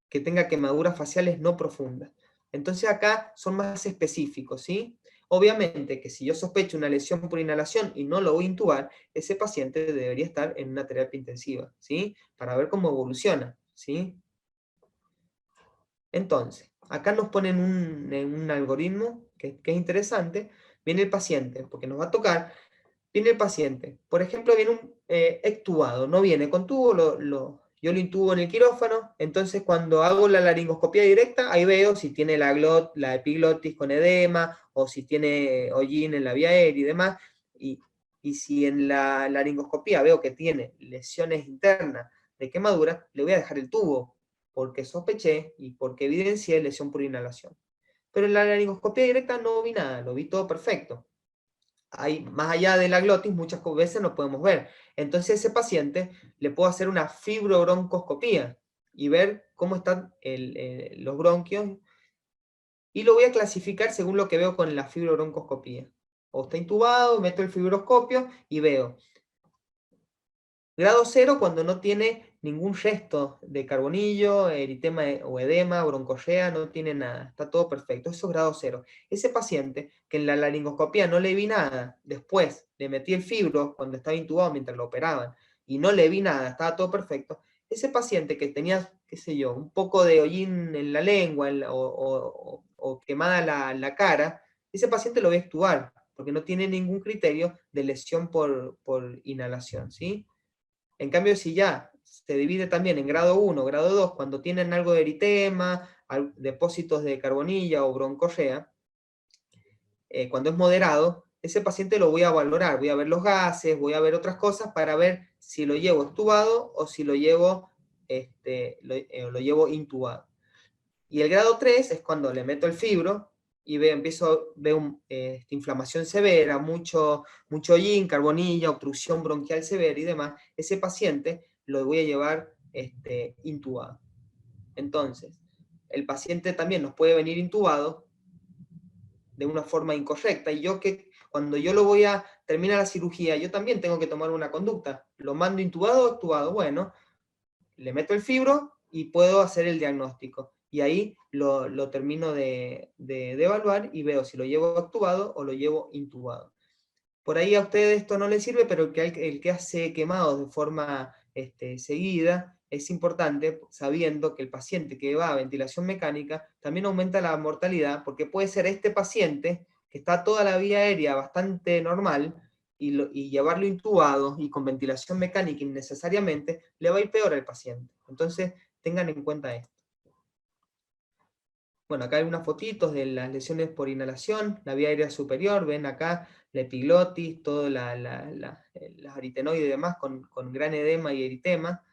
que tenga quemaduras faciales no profundas. Entonces acá son más específicos, ¿sí? Obviamente que si yo sospecho una lesión por inhalación y no lo voy a intubar, ese paciente debería estar en una terapia intensiva, ¿sí? Para ver cómo evoluciona, ¿sí? Entonces, acá nos ponen un algoritmo que es interesante. Viene el paciente, porque nos va a tocar, viene el paciente. Por ejemplo, viene un extubado, no viene con tubo, yo lo intubo en el quirófano, entonces cuando hago la laringoscopía directa, ahí veo si tiene la epiglotis con edema, o si tiene hollín en la vía aérea y demás, y si en la laringoscopía veo que tiene lesiones internas de quemadura, le voy a dejar el tubo, porque sospeché y porque evidencié lesión por inhalación. Pero en la laringoscopía directa no vi nada, lo vi todo perfecto. Hay, más allá de la glotis, muchas veces no podemos ver. Entonces a ese paciente le puedo hacer una fibrobroncoscopía y ver cómo están los bronquios, y lo voy a clasificar según lo que veo con la fibrobroncoscopía. O está intubado, meto el fibroscopio y veo grado 0 cuando no tiene ningún resto de carbonillo, eritema o edema, broncorea, no tiene nada, está todo perfecto, eso es grado 0. Ese paciente que en la laringoscopía no le vi nada, después le metí el fibro cuando estaba intubado mientras lo operaban, y no le vi nada, estaba todo perfecto, ese paciente que tenía, qué sé yo, un poco de hollín en la lengua o quemada la cara, ese paciente lo voy a extubar, porque no tiene ningún criterio de lesión por inhalación, ¿sí? En cambio, si ya se divide también en grado 1, grado 2, cuando tienen algo de eritema, depósitos de carbonilla o broncorrea, cuando es moderado, ese paciente lo voy a valorar, voy a ver los gases, voy a ver otras cosas para ver si lo llevo extubado o si lo llevo, lo llevo intubado. Y el grado 3 es cuando le meto el fibro y veo inflamación severa, mucho hollín, carbonilla, obstrucción bronquial severa y demás. Ese paciente lo voy a llevar intubado. Entonces, el paciente también nos puede venir intubado de una forma incorrecta, y cuando yo lo voy a terminar la cirugía, yo también tengo que tomar una conducta. ¿Lo mando intubado o extubado? Bueno, le meto el fibro y puedo hacer el diagnóstico. Y ahí lo termino de evaluar y veo si lo llevo actuado o lo llevo intubado. Por ahí a ustedes esto no les sirve, pero el que hace quemados de forma seguida, es importante sabiendo que el paciente que va a ventilación mecánica también aumenta la mortalidad, porque puede ser este paciente que está toda la vía aérea bastante normal, y llevarlo intubado y con ventilación mecánica innecesariamente, le va a ir peor al paciente. Entonces, tengan en cuenta esto. Bueno, acá hay unas fotitos de las lesiones por inhalación, la vía aérea superior, ven acá la epiglotis, todo las aritenoides y demás con gran edema y eritema.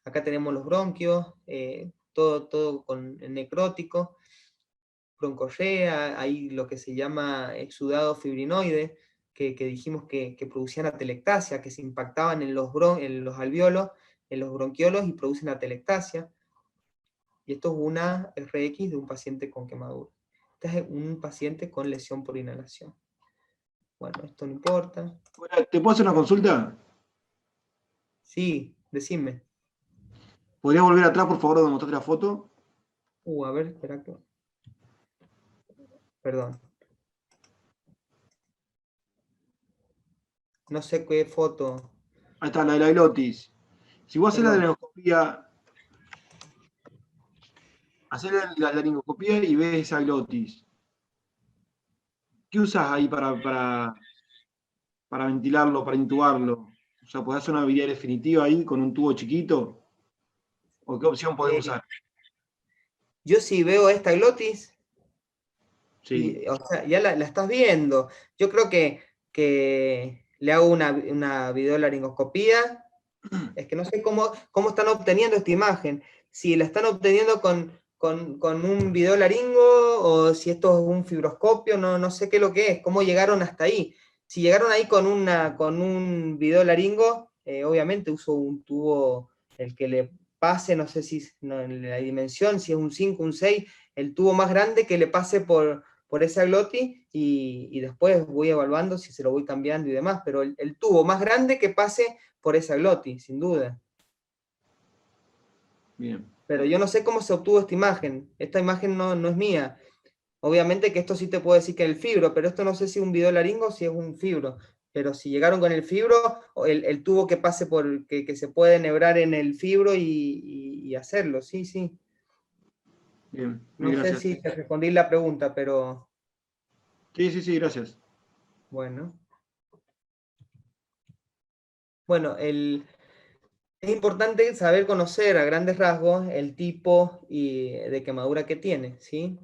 Acá tenemos los bronquios, todo con necrótico, broncorrea, hay lo que se llama exudado fibrinoide, que dijimos que producían atelectasia, que se impactaban en los alveolos, en los bronquiolos y producen atelectasia. Y esto es una RX de un paciente con quemadura. Este es un paciente con lesión por inhalación. Bueno, esto no importa. ¿Te puedo hacer una consulta? Sí, decime. ¿Podrías volver atrás, por favor, donde mostraste la foto? A ver, espera. Perdón. No sé qué foto. Ahí está, la de la glotis. Si vos haces la Perdón. laringoscopía, hacer la laringoscopía y ves esa glotis. ¿qué usas ahí para ventilarlo, para intubarlo? O sea, ¿podés hacer una habilidad definitiva ahí con un tubo chiquito? ¿O qué opción podés Eh, usar? yo si veo esta glotis, Sí. o sea, ya la estás viendo. Yo creo que le hago una videolaringoscopía. Es que no sé cómo están obteniendo esta imagen. Si la están obteniendo con un videolaringo o si esto es un fibroscopio, no sé qué es lo que es, cómo llegaron hasta ahí. Si llegaron ahí con un videolaringo, obviamente uso un tubo, el que le pase, no sé si en la dimensión, si es un 5, un 6, el tubo más grande que le pase por esa glotis y después voy evaluando si se lo voy cambiando y demás, pero el tubo más grande que pase por esa glotis, sin duda. Bien. Pero yo no sé cómo se obtuvo esta imagen. Esta imagen no es mía. Obviamente que esto sí te puedo decir que es el fibro, pero esto no sé si es un videolaringo o si es un fibro. Pero si llegaron con el fibro, el tubo que pase por, que se puede enhebrar en el fibro y hacerlo, sí, sí. Bien, No sé gracias. si te respondí la pregunta, pero Sí, sí, sí, gracias. bueno. Bueno, es importante saber conocer a grandes rasgos el tipo de quemadura que tiene, ¿sí?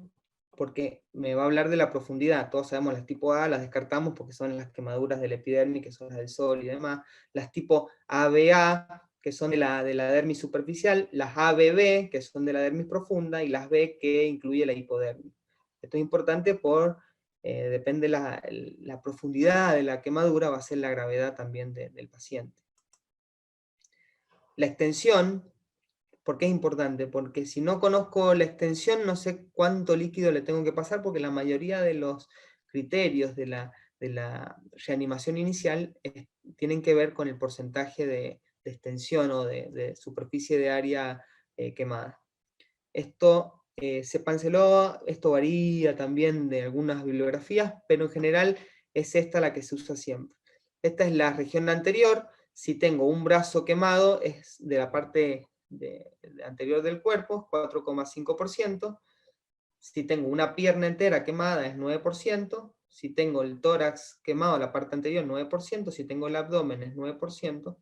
Porque me va a hablar de la profundidad. Todos sabemos las tipo A, las descartamos porque son las quemaduras del epidermis, que son las del sol y demás. Las tipo ABA, que son de la dermis superficial, las ABB, que son de la dermis profunda, y las B, que incluye la hipodermis. Esto es importante depende la profundidad de la quemadura, va a ser la gravedad también del paciente. La extensión, ¿por qué es importante? Porque si no conozco la extensión, no sé cuánto líquido le tengo que pasar, porque la mayoría de los criterios de la reanimación inicial tienen que ver con el porcentaje de extensión o de superficie de área quemada. Esto, sépanselo, esto varía también de algunas bibliografías, pero en general es esta la que se usa siempre. Esta es la región anterior. Si tengo un brazo quemado, es de la parte anterior del cuerpo, 4,5%. Si tengo una pierna entera quemada, es 9%. Si tengo el tórax quemado, la parte anterior, 9%. Si tengo el abdomen, es 9%.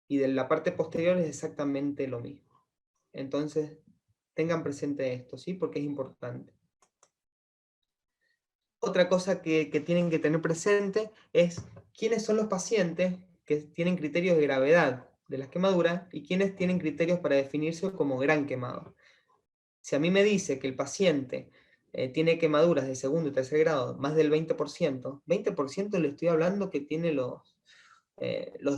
Y de la parte posterior es exactamente lo mismo. Entonces, tengan presente esto, ¿sí? Porque es importante. Otra cosa que tienen que tener presente es quiénes son los pacientes que tienen criterios de gravedad de las quemaduras y quiénes tienen criterios para definirse como gran quemado. Si a mí me dice que el paciente tiene quemaduras de segundo y tercer grado, más del 20%, 20% le estoy hablando que tiene los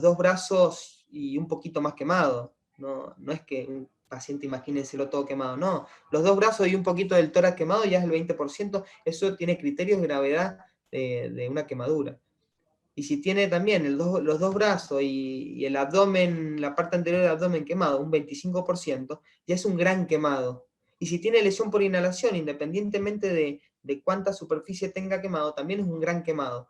dos brazos y un poquito más quemado. No es que un paciente, imagínenselo todo quemado, no. Los dos brazos y un poquito del tórax quemado ya es el 20%, eso tiene criterios de gravedad de una quemadura. Y si tiene también los dos brazos y el abdomen, la parte anterior del abdomen quemado, un 25%, ya es un gran quemado. Y si tiene lesión por inhalación, independientemente de cuánta superficie tenga quemado, también es un gran quemado.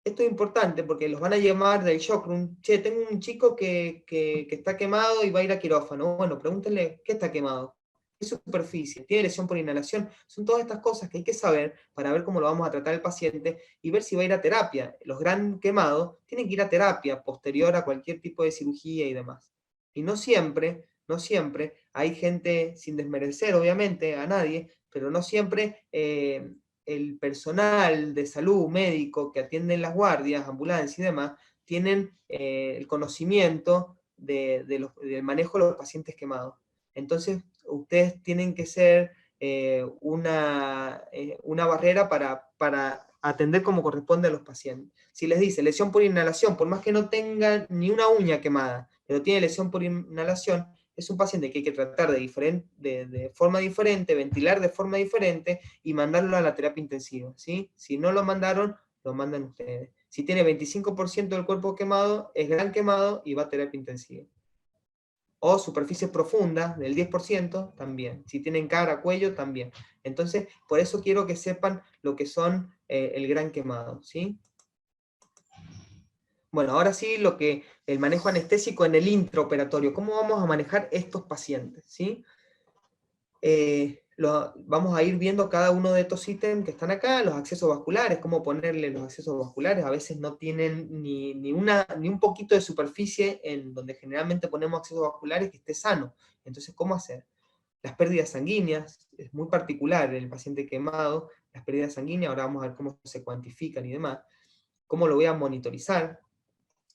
Esto es importante porque los van a llamar del shock room. Che, tengo un chico que está quemado y va a ir a quirófano. Bueno, pregúntenle, ¿qué está quemado? ¿Qué superficie? ¿Tiene lesión por inhalación? Son todas estas cosas que hay que saber para ver cómo lo vamos a tratar al paciente y ver si va a ir a terapia. Los gran quemados tienen que ir a terapia posterior a cualquier tipo de cirugía y demás. Y no siempre hay gente, sin desmerecer obviamente a nadie, pero no siempre el personal de salud, médico, que atienden las guardias, ambulancias y demás, tienen el conocimiento del manejo de los pacientes quemados. Entonces, ustedes tienen que ser una barrera para atender como corresponde a los pacientes. Si les dice lesión por inhalación, por más que no tenga ni una uña quemada, pero tiene lesión por inhalación, es un paciente que hay que tratar de forma diferente, ventilar de forma diferente y mandarlo a la terapia intensiva, ¿sí? Si no lo mandaron, lo mandan ustedes. Si tiene 25% del cuerpo quemado, es gran quemado y va a terapia intensiva. O superficies profundas, del 10%, también. Si tienen cara, cuello, también. Entonces, por eso quiero que sepan lo que son el gran quemado, ¿sí? Bueno, ahora sí, el manejo anestésico en el intraoperatorio. ¿Cómo vamos a manejar estos pacientes? ¿Sí? vamos a ir viendo cada uno de estos ítems que están acá, los accesos vasculares, cómo ponerle los accesos vasculares. A veces no tienen ni un poquito de superficie en donde generalmente ponemos accesos vasculares que esté sano. Entonces, ¿cómo hacer? Las pérdidas sanguíneas, es muy particular en el paciente quemado, las pérdidas sanguíneas, ahora vamos a ver cómo se cuantifican y demás. ¿Cómo lo voy a monitorizar?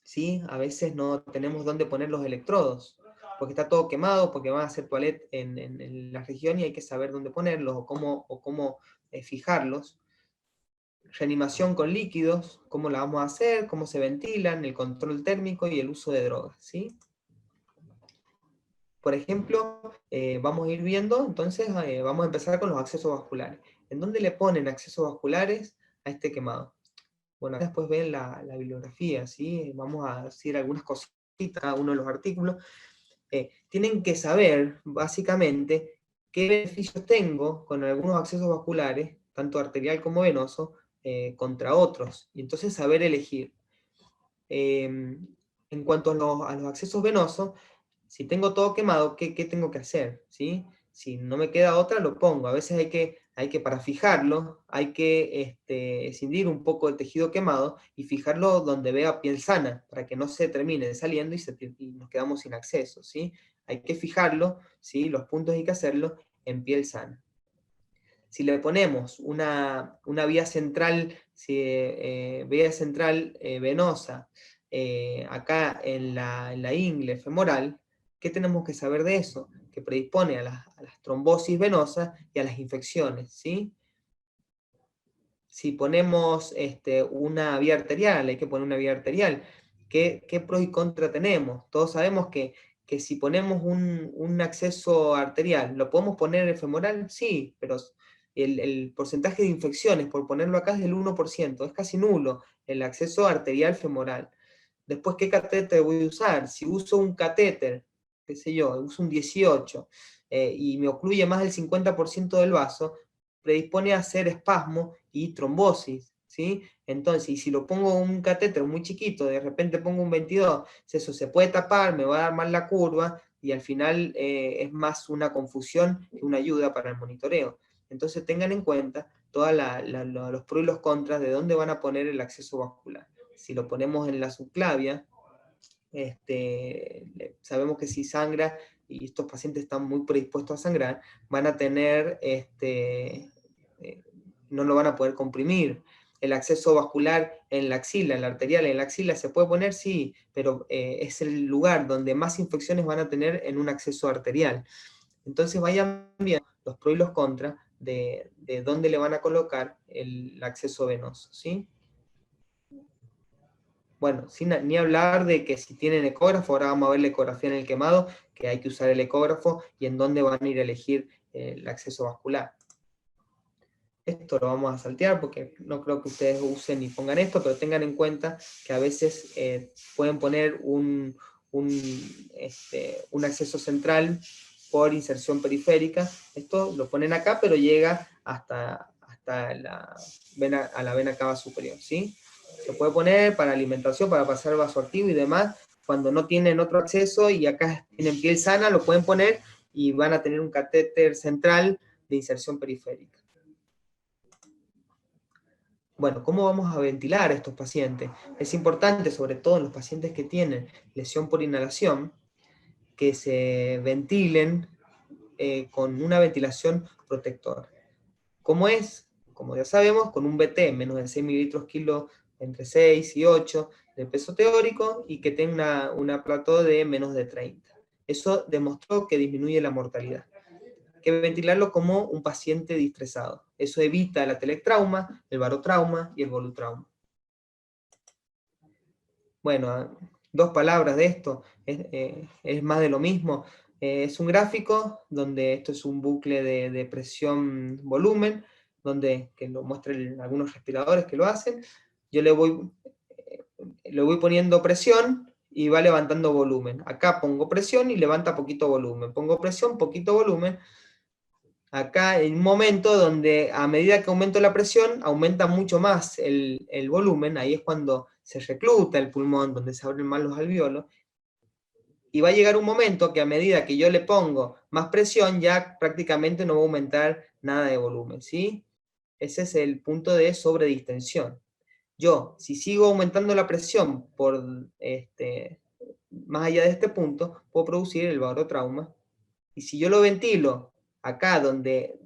¿Sí? A veces no tenemos dónde poner los electrodos, porque está todo quemado, porque van a hacer toilet en la región y hay que saber dónde ponerlos o cómo fijarlos. Reanimación con líquidos, cómo la vamos a hacer, cómo se ventilan, el control térmico y el uso de drogas, ¿sí? Por ejemplo, vamos a ir viendo, entonces vamos a empezar con los accesos vasculares. ¿En dónde le ponen accesos vasculares a este quemado? Bueno, después ven la bibliografía, ¿sí? Vamos a decir algunas cositas, cada uno de los artículos. Tienen que saber, básicamente, qué beneficios tengo con algunos accesos vasculares, tanto arterial como venoso, contra otros, y entonces saber elegir. En cuanto a los accesos venosos, si tengo todo quemado, ¿qué tengo que hacer? ¿Sí? Si no me queda otra, lo pongo. A veces hay que para fijarlo, hay que escindir un poco el tejido quemado y fijarlo donde vea piel sana, para que no se termine saliendo y nos quedamos sin acceso, ¿sí? Hay que fijarlo, ¿sí? Los puntos hay que hacerlo en piel sana. Si le ponemos una vía central, venosa, acá en la ingle femoral, ¿qué tenemos que saber de eso? Que predispone a las trombosis venosas y a las infecciones, ¿sí? Si ponemos una vía arterial, hay que poner una vía arterial. ¿Qué pros y contras tenemos? Todos sabemos que si ponemos un acceso arterial, ¿lo podemos poner en el femoral? Sí, pero el porcentaje de infecciones, por ponerlo acá, es del 1%, es casi nulo el acceso arterial femoral. Después, ¿qué catéter voy a usar? Si uso un catéter, qué sé yo, uso un 18, y me ocluye más del 50% del vaso, predispone a hacer espasmo y trombosis, ¿sí? Entonces, y si lo pongo un catéter muy chiquito, de repente pongo un 22, eso se puede tapar, me va a dar mal la curva, y al final es más una confusión que una ayuda para el monitoreo. Entonces tengan en cuenta todos los pros y los contras de dónde van a poner el acceso vascular. Si lo ponemos en la subclavia, sabemos que si sangra, y estos pacientes están muy predispuestos a sangrar, van a tener, no lo van a poder comprimir. El acceso vascular en la axila, en la arterial en la axila, ¿se puede poner? Sí, pero es el lugar donde más infecciones van a tener en un acceso arterial. Entonces vayan viendo los pros y los contras de dónde le van a colocar el acceso venoso, ¿sí? Bueno, ni hablar de que si tienen ecógrafo, ahora vamos a ver la ecografía en el quemado, que hay que usar el ecógrafo y en dónde van a ir a elegir el acceso vascular. Esto lo vamos a saltear porque no creo que ustedes usen ni pongan esto, pero tengan en cuenta que a veces pueden poner un acceso central por inserción periférica. Esto lo ponen acá, pero llega hasta la vena cava superior, ¿sí? Se puede poner para alimentación, para pasar vasoactivo y demás. Cuando no tienen otro acceso y acá tienen piel sana, lo pueden poner y van a tener un catéter central de inserción periférica. Bueno, ¿cómo vamos a ventilar a estos pacientes? Es importante, sobre todo en los pacientes que tienen lesión por inhalación, que se ventilen con una ventilación protectora. ¿Cómo es? Como ya sabemos, con un BT menos de 6 mililitros kilo, entre 6 y 8 de peso teórico, y que tenga una plató de menos de 30. Eso demostró que disminuye la mortalidad. Hay que ventilarlo como un paciente distresado. Eso evita el atelectrauma, el barotrauma y el volutrauma. Bueno, 2 palabras de esto, es más de lo mismo. Es un gráfico donde esto es un bucle de presión-volumen, donde que lo muestran algunos respiradores que lo hacen. Yo le voy poniendo presión y va levantando volumen. Acá pongo presión y levanta poquito volumen. Pongo presión, poquito volumen. Acá hay un momento donde a medida que aumento la presión, aumenta mucho más el volumen, ahí es cuando se recluta el pulmón, donde se abren más los alvéolos, Y va a llegar un momento que a medida que yo le pongo más presión, ya prácticamente no va a aumentar nada de volumen, ¿sí? Ese es el punto de sobredistensión. Yo, si sigo aumentando la presión por más allá de este punto, puedo producir el barotrauma. Y si yo lo ventilo acá donde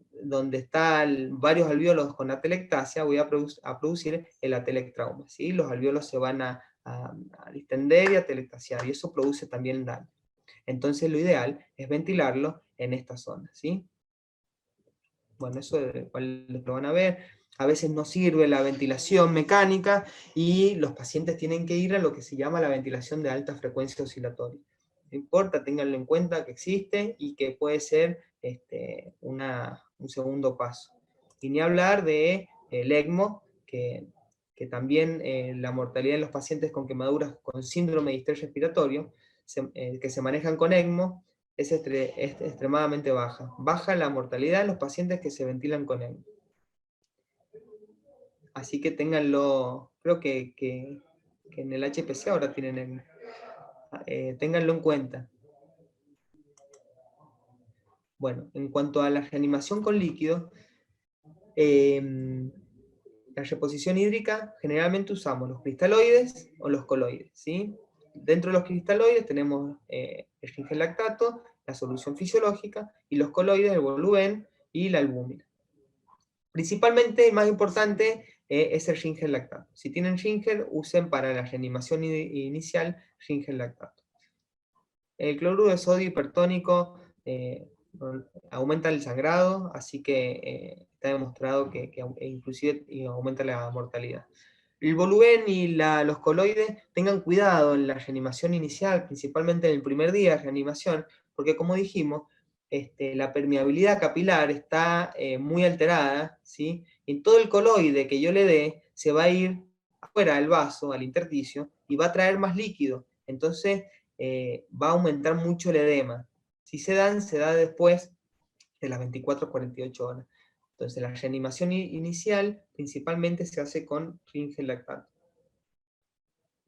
están varios alvéolos con atelectasia, voy a producir el atelectrauma, ¿sí? Los alvéolos se van a distender y atelectasiar, y eso produce también daño. Entonces lo ideal es ventilarlo en esta zona, ¿sí? Bueno, eso lo van a ver. A veces no sirve la ventilación mecánica y los pacientes tienen que ir a lo que se llama la ventilación de alta frecuencia oscilatoria. No importa, ténganlo en cuenta que existe y que puede ser un segundo paso. Y ni hablar de el ECMO, que también la mortalidad en los pacientes con quemaduras con síndrome de distrés respiratorio, que se manejan con ECMO, es extremadamente baja. Baja la mortalidad en los pacientes que se ventilan con ECMO. Así que ténganlo, creo que en el HPC ahora tienen ECMO. Ténganlo en cuenta. Bueno, en cuanto a la reanimación con líquido, la reposición hídrica, generalmente usamos los cristaloides o los coloides, ¿sí? Dentro de los cristaloides tenemos el gingelactato, la solución fisiológica, y los coloides, el voluben y la albúmina. Principalmente, y más importante, es el gingelactato. Si tienen Ginger, usen para la reanimación inicial gingelactato. El cloruro de sodio hipertónico aumenta el sangrado, así que está demostrado que inclusive aumenta la mortalidad. El volumen y los coloides, tengan cuidado en la reanimación inicial, principalmente en el primer día de reanimación, porque como dijimos, la permeabilidad capilar está muy alterada, ¿sí? Y todo el coloide que yo le dé se va a ir afuera del vaso, al intersticio, y va a traer más líquido. Entonces va a aumentar mucho el edema. Si se da después de las 24 a 48 horas. Entonces la reanimación inicial principalmente se hace con gingelactato.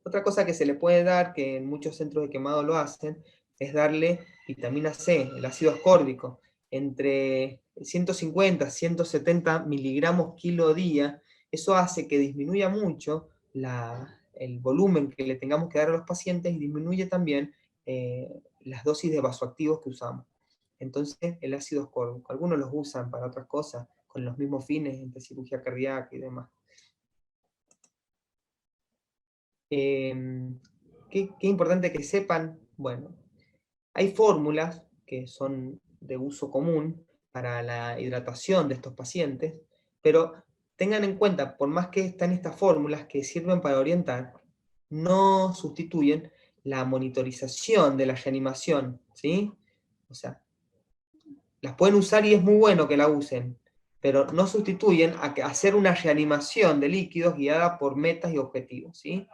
Otra cosa que se le puede dar, que en muchos centros de quemado lo hacen, es darle vitamina C, el ácido ascórbico, entre 150 a 170 miligramos kilo día. Eso hace que disminuya mucho el volumen que le tengamos que dar a los pacientes y disminuye también las dosis de vasoactivos que usamos. Entonces, el ácido ascórbico, algunos los usan para otras cosas, con los mismos fines, entre cirugía cardíaca y demás. ¿Qué importante que sepan? Bueno, hay fórmulas que son de uso común para la hidratación de estos pacientes, pero tengan en cuenta, por más que están estas fórmulas que sirven para orientar, no sustituyen la monitorización de la reanimación, ¿sí? O sea, las pueden usar y es muy bueno que la usen, pero no sustituyen a hacer una reanimación de líquidos guiada por metas y objetivos, ¿sí?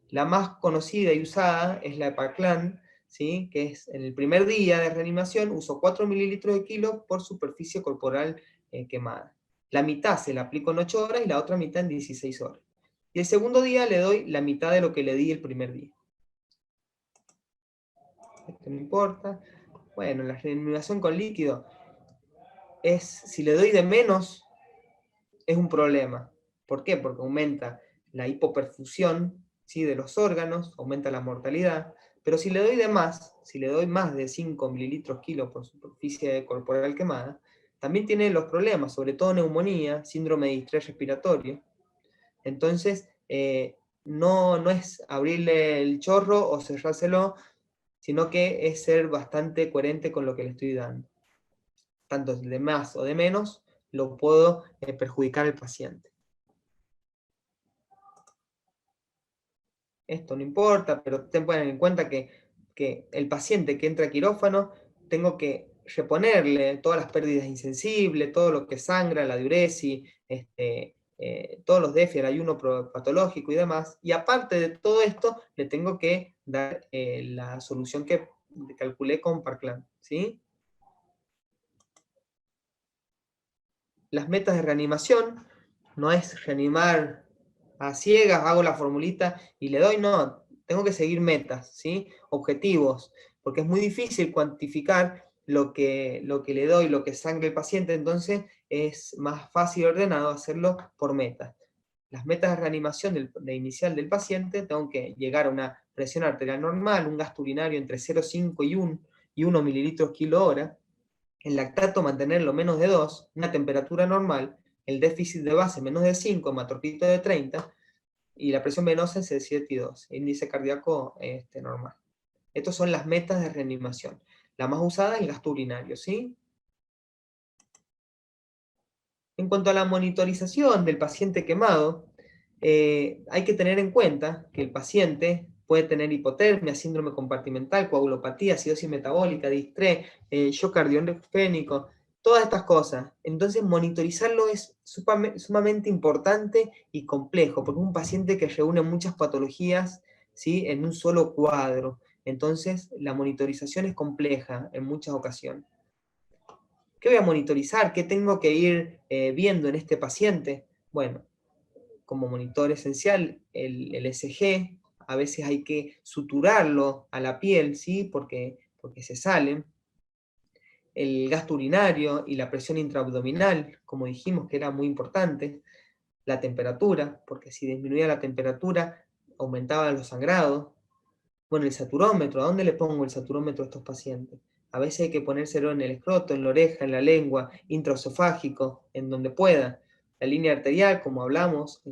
La más conocida y usada es la Epaclan, ¿sí? Que es en el primer día de reanimación, uso 4 mililitros de kilo por superficie corporal quemada. La mitad se la aplico en 8 horas y la otra mitad en 16 horas. Y el segundo día le doy la mitad de lo que le di el primer día. Esto no importa. Bueno, la reanimación con líquido si le doy de menos, es un problema. ¿Por qué? Porque aumenta la hipoperfusión, ¿sí? De los órganos, aumenta la mortalidad, pero si le doy de más, si le doy más de 5 mililitros kilo por superficie corporal quemada, también tiene los problemas, sobre todo neumonía, síndrome de distrés respiratorio. Entonces, no es abrirle el chorro o cerrárselo, sino que es ser bastante coherente con lo que le estoy dando. Tanto de más o de menos, lo puedo perjudicar al paciente. Esto no importa, pero tengan en cuenta que el paciente que entra a quirófano, tengo que reponerle todas las pérdidas insensibles, todo lo que sangra, la diuresis, todos los DEFI, el ayuno patológico y demás, y aparte de todo esto, le tengo que dar la solución que calculé con Parkland, ¿sí? Las metas de reanimación no es reanimar a ciegas, hago la formulita y le doy, no. tengo que seguir metas, ¿sí? Objetivos, porque es muy difícil cuantificar lo que le doy, lo que sangra el paciente, entonces es más fácil y ordenado hacerlo por metas. Las metas de reanimación inicial del paciente, tengo que llegar a una presión arterial normal, un gasto urinario entre 0,5 y 1 mililitros kilo hora, el lactato mantenerlo menos de 2, una temperatura normal, el déficit de base menos de 5, hematorquito de 30, y la presión venosa es de 7,2, índice cardíaco normal. Estas son las metas de reanimación. La más usada es el gasto urinario, ¿sí? En cuanto a la monitorización del paciente quemado, hay que tener en cuenta que el paciente puede tener hipotermia, síndrome compartimental, coagulopatía, acidosis metabólica, distrés, shock cardiogénico, todas estas cosas. Entonces, monitorizarlo es sumamente importante y complejo, porque es un paciente que reúne muchas patologías, ¿sí?, en un solo cuadro. Entonces, la monitorización es compleja en muchas ocasiones. ¿Qué voy a monitorizar? ¿Qué tengo que ir viendo en este paciente? Bueno, como monitor esencial, el ECG, a veces hay que suturarlo a la piel, ¿sí? Porque se salen. El gasto urinario y la presión intraabdominal, como dijimos que era muy importante. La temperatura, porque si disminuía la temperatura, aumentaban los sangrados. Bueno, el saturómetro, ¿a dónde le pongo el saturómetro a estos pacientes? A veces hay que ponérselo en el escroto, en la oreja, en la lengua, intraesofágico, en donde pueda. La línea arterial, como hablamos,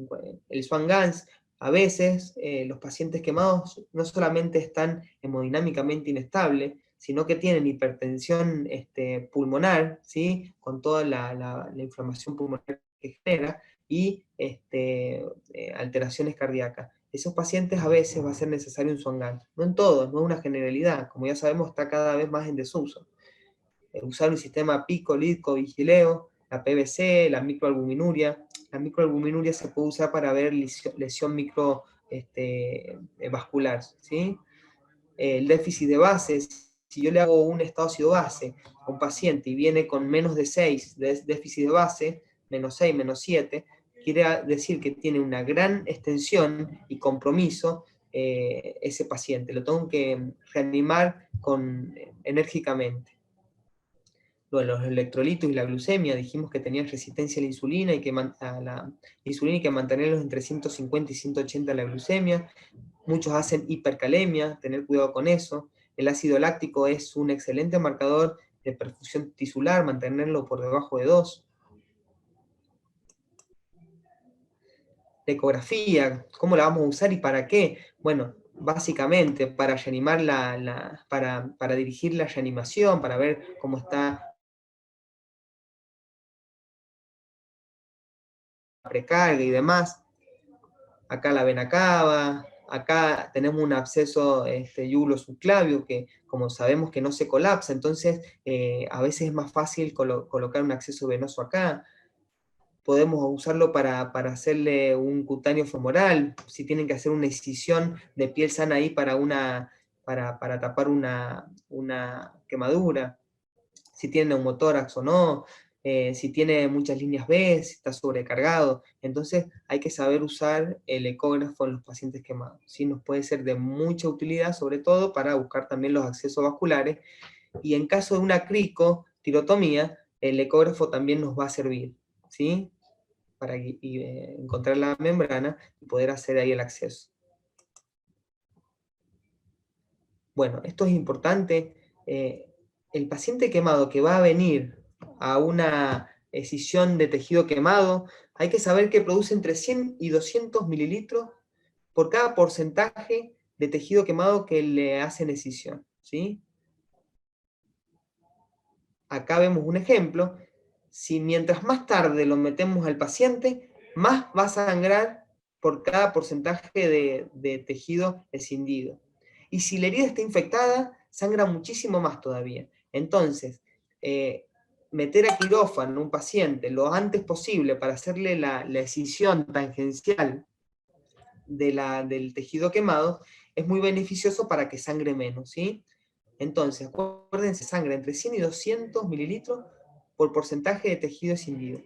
el Swan-Ganz, a veces los pacientes quemados no solamente están hemodinámicamente inestables, sino que tienen hipertensión pulmonar, ¿sí?, con toda la inflamación pulmonar que genera, y alteraciones cardíacas. Esos pacientes a veces va a ser necesario un Swan-Ganz. No en todos, no es una generalidad. Como ya sabemos, está cada vez más en desuso. Usar un sistema pico, lidco, vigileo, la PVC, la microalbuminuria. La microalbuminuria se puede usar para ver lesión micro vascular, ¿sí? El déficit de base, si yo le hago un estado ácido-base a un paciente y viene con menos de 6 de déficit de base, menos 6, menos 7, quiere decir que tiene una gran extensión y compromiso ese paciente. Lo tengo que reanimar enérgicamente. Bueno, los electrolitos y la glucemia, dijimos que tenían resistencia a la insulina y que mantenerlos entre 150 y 180 la glucemia. Muchos hacen hipercalemia, tener cuidado con eso. El ácido láctico es un excelente marcador de perfusión tisular, mantenerlo por debajo de 2. La ecografía, ¿cómo la vamos a usar y para qué? Bueno, básicamente para reanimar para dirigir la reanimación, para ver cómo está la precarga y demás. Acá la vena cava, acá tenemos un absceso yugulo subclavio que, como sabemos, que no se colapsa, entonces a veces es más fácil colocar un acceso venoso acá. Podemos usarlo para hacerle un cutáneo femoral, si tienen que hacer una incisión de piel sana ahí para tapar una quemadura, si tiene neumotórax o no, si tiene muchas líneas B, si está sobrecargado. Entonces hay que saber usar el ecógrafo en los pacientes quemados. ¿Sí? Nos puede ser de mucha utilidad, sobre todo para buscar también los accesos vasculares. Y en caso de una cricotirotomía, el ecógrafo también nos va a servir, ¿sí?, para encontrar la membrana y poder hacer ahí el acceso. Bueno, esto es importante. El paciente quemado que va a venir a una escisión de tejido quemado, hay que saber que produce entre 100 y 200 mililitros por cada porcentaje de tejido quemado que le hacen escisión, ¿sí? Acá vemos un ejemplo. Si mientras más tarde lo metemos al paciente, más va a sangrar por cada porcentaje de tejido escindido. Y si la herida está infectada, sangra muchísimo más todavía. Entonces, meter a quirófano a un paciente lo antes posible para hacerle la escisión tangencial del tejido quemado es muy beneficioso para que sangre menos, ¿sí? Entonces, acuérdense, sangra entre 100 y 200 mililitros por porcentaje de tejido escindido.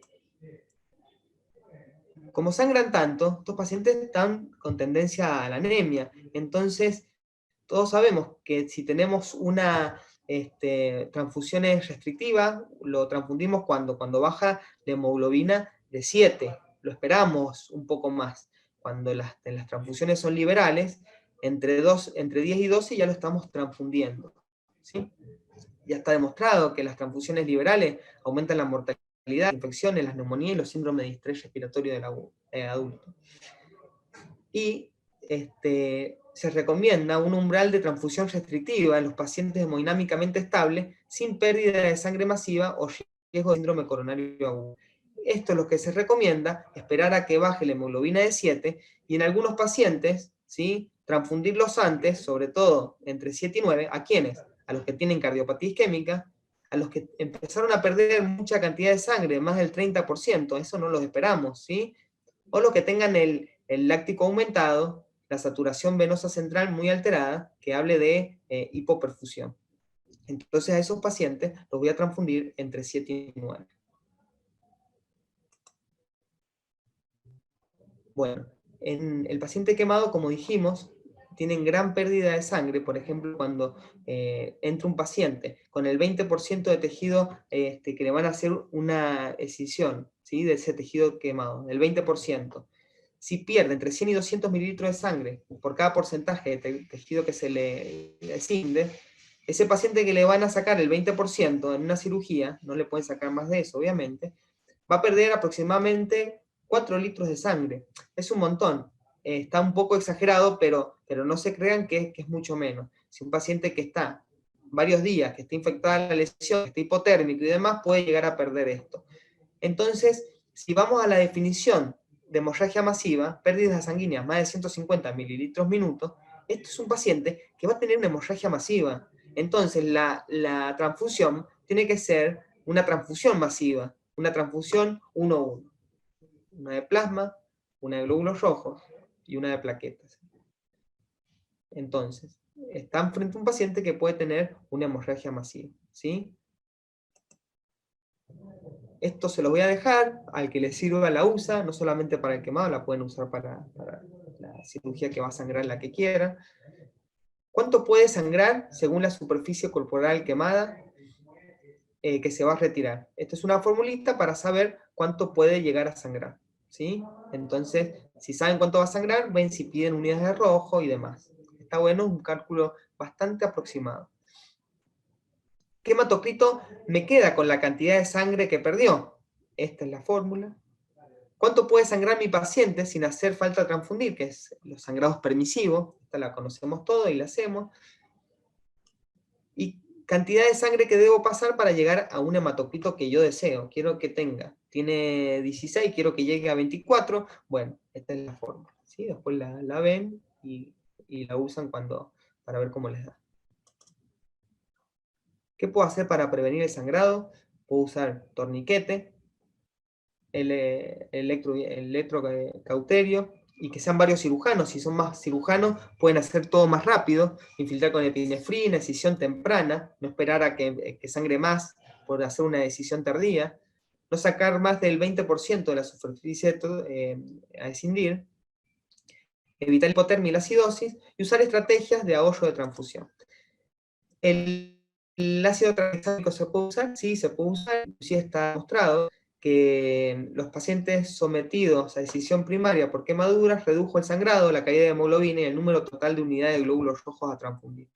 Como sangran tanto, estos pacientes están con tendencia a la anemia. Entonces, todos sabemos que si tenemos una transfusión restrictiva, lo transfundimos cuando baja la hemoglobina de 7. Lo esperamos un poco más. Cuando las transfusiones son liberales, entre 10 y 12 ya lo estamos transfundiendo, ¿sí? Ya está demostrado que las transfusiones liberales aumentan la mortalidad, las infecciones, las neumonías y los síndromes de estrés respiratorio del adulto. Y se recomienda un umbral de transfusión restrictiva en los pacientes hemodinámicamente estables sin pérdida de sangre masiva o riesgo de síndrome coronario agudo. Esto es lo que se recomienda, esperar a que baje la hemoglobina de 7 y en algunos pacientes, ¿sí?, transfundirlos antes, sobre todo entre 7 y 9, ¿a quiénes? A los que tienen cardiopatía isquémica, a los que empezaron a perder mucha cantidad de sangre, más del 30%, eso no los esperamos, ¿sí? O los que tengan el láctico aumentado, la saturación venosa central muy alterada, que hable de hipoperfusión. Entonces a esos pacientes los voy a transfundir entre 7 y 9. Bueno, en el paciente quemado, como dijimos, tienen gran pérdida de sangre. Por ejemplo, cuando entra un paciente con el 20% de tejido que le van a hacer una escisión, ¿sí?, de ese tejido quemado, el 20%. Si pierde entre 100 y 200 mililitros de sangre por cada porcentaje de tejido que se le escinde, ese paciente que le van a sacar el 20% en una cirugía, no le pueden sacar más de eso, obviamente, va a perder aproximadamente 4 litros de sangre. Es un montón. Está un poco exagerado, pero no se crean que es mucho menos. Si un paciente que está varios días, que está infectada la lesión, que está hipotérmico y demás, puede llegar a perder esto. Entonces, si vamos a la definición de hemorragia masiva, pérdidas sanguíneas más de 150 mililitros minuto, esto es un paciente que va a tener una hemorragia masiva. Entonces, la transfusión tiene que ser una transfusión masiva, una transfusión 1-1. Una de plasma, una de glóbulos rojos y una de plaquetas. Entonces, están frente a un paciente que puede tener una hemorragia masiva, ¿sí? Esto se lo voy a dejar, al que le sirva la usa, no solamente para el quemado, la pueden usar para la cirugía que va a sangrar la que quiera. ¿Cuánto puede sangrar según la superficie corporal quemada que se va a retirar? Esta es una formulita para saber cuánto puede llegar a sangrar, ¿sí? Entonces, si saben cuánto va a sangrar, ven si piden unidades de rojo y demás. Está bueno, un cálculo bastante aproximado. ¿Qué hematocrito me queda con la cantidad de sangre que perdió? Esta es la fórmula. ¿Cuánto puede sangrar mi paciente sin hacer falta transfundir? Que es los sangrados permisivos. Esta la conocemos todos y la hacemos. Y cantidad de sangre que debo pasar para llegar a un hematocrito que yo deseo. Quiero que tenga. Tiene 16, quiero que llegue a 24. Bueno, esta es la fórmula, ¿sí? Después la ven y la usan para ver cómo les da. ¿Qué puedo hacer para prevenir el sangrado? Puedo usar torniquete, el electrocauterio, y que sean varios cirujanos. Si son más cirujanos, pueden hacer todo más rápido, infiltrar con epinefrina, escisión temprana, no esperar a que sangre más por hacer una decisión tardía, no sacar más del 20% de la superficie a escindir, evitar hipotermia y la acidosis, y usar estrategias de ahorro de transfusión. ¿El ácido tranexámico se puede usar? Sí, se puede usar. Sí, está demostrado que los pacientes sometidos a decisión primaria por quemaduras redujo el sangrado, la caída de hemoglobina y el número total de unidades de glóbulos rojos a transfundir.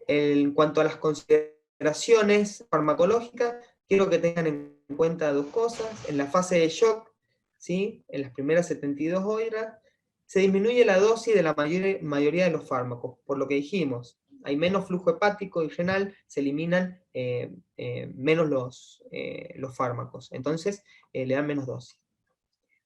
En cuanto a las consideraciones farmacológicas, quiero que tengan en cuenta dos cosas. En la fase de shock, ¿sí?, en las primeras 72 horas, se disminuye la dosis de la mayoría de los fármacos, por lo que dijimos, hay menos flujo hepático y renal, se eliminan menos los fármacos, entonces le dan menos dosis.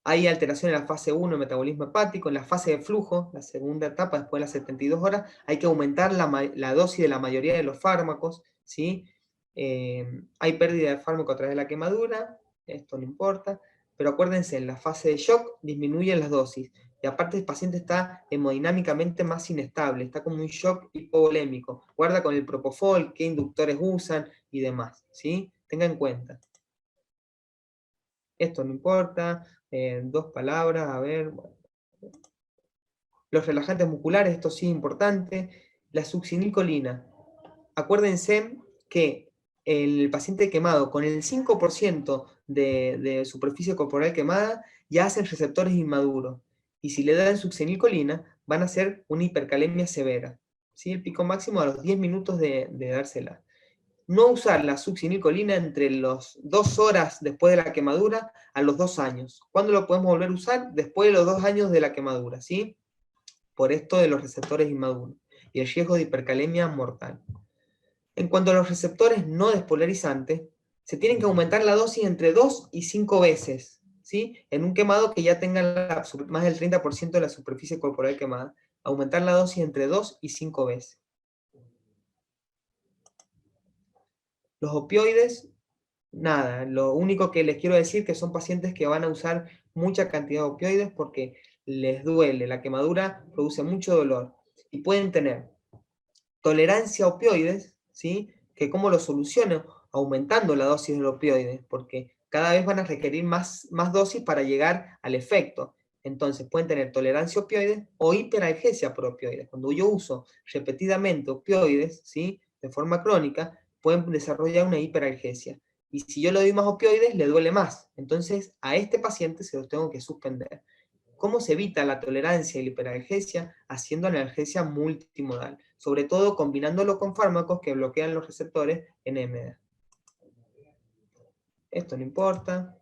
Hay alteración en la fase 1, metabolismo hepático. En la fase de flujo, la segunda etapa, después de las 72 horas, hay que aumentar la dosis de la mayoría de los fármacos, ¿sí? Hay pérdida de fármaco a través de la quemadura, esto no importa, pero acuérdense, en la fase de shock disminuyen las dosis, y aparte el paciente está hemodinámicamente más inestable, está como un shock hipovolémico. Guarda con el propofol, qué inductores usan y demás, ¿sí? Tenga en cuenta. Esto no importa, 2 palabras, a ver. Los relajantes musculares, esto sí es importante. La succinilcolina. Acuérdense que el paciente quemado con el 5% de superficie corporal quemada ya hacen receptores inmaduros. Y si le dan succinilcolina, van a hacer una hipercalemia severa. ¿Sí? El pico máximo a los 10 minutos de dársela. No usar la succinilcolina entre los 2 horas después de la quemadura a los 2 años. ¿Cuándo lo podemos volver a usar? Después de los 2 años de la quemadura, ¿sí? Por esto de los receptores inmaduros y el riesgo de hipercalemia mortal. En cuanto a los receptores no despolarizantes, se tienen que aumentar la dosis entre 2 y 5 veces, ¿sí? En un quemado que ya tenga más del 30% de la superficie corporal quemada, aumentar la dosis entre 2 y 5 veces. Los opioides, nada, lo único que les quiero decir que son pacientes que van a usar mucha cantidad de opioides porque les duele, la quemadura produce mucho dolor y pueden tener tolerancia a opioides, ¿sí? Que cómo lo solucionan, aumentando la dosis de opioides, porque cada vez van a requerir más dosis para llegar al efecto. Entonces pueden tener tolerancia a opioides o hiperalgesia por opioides. Cuando yo uso repetidamente opioides, ¿sí? De forma crónica, pueden desarrollar una hiperalgesia. Y si yo le doy más opioides, le duele más. Entonces a este paciente se los tengo que suspender. ¿Cómo se evita la tolerancia y la hiperalgesia? Haciendo analgesia multimodal, sobre todo combinándolo con fármacos que bloquean los receptores NMDA. Esto no importa.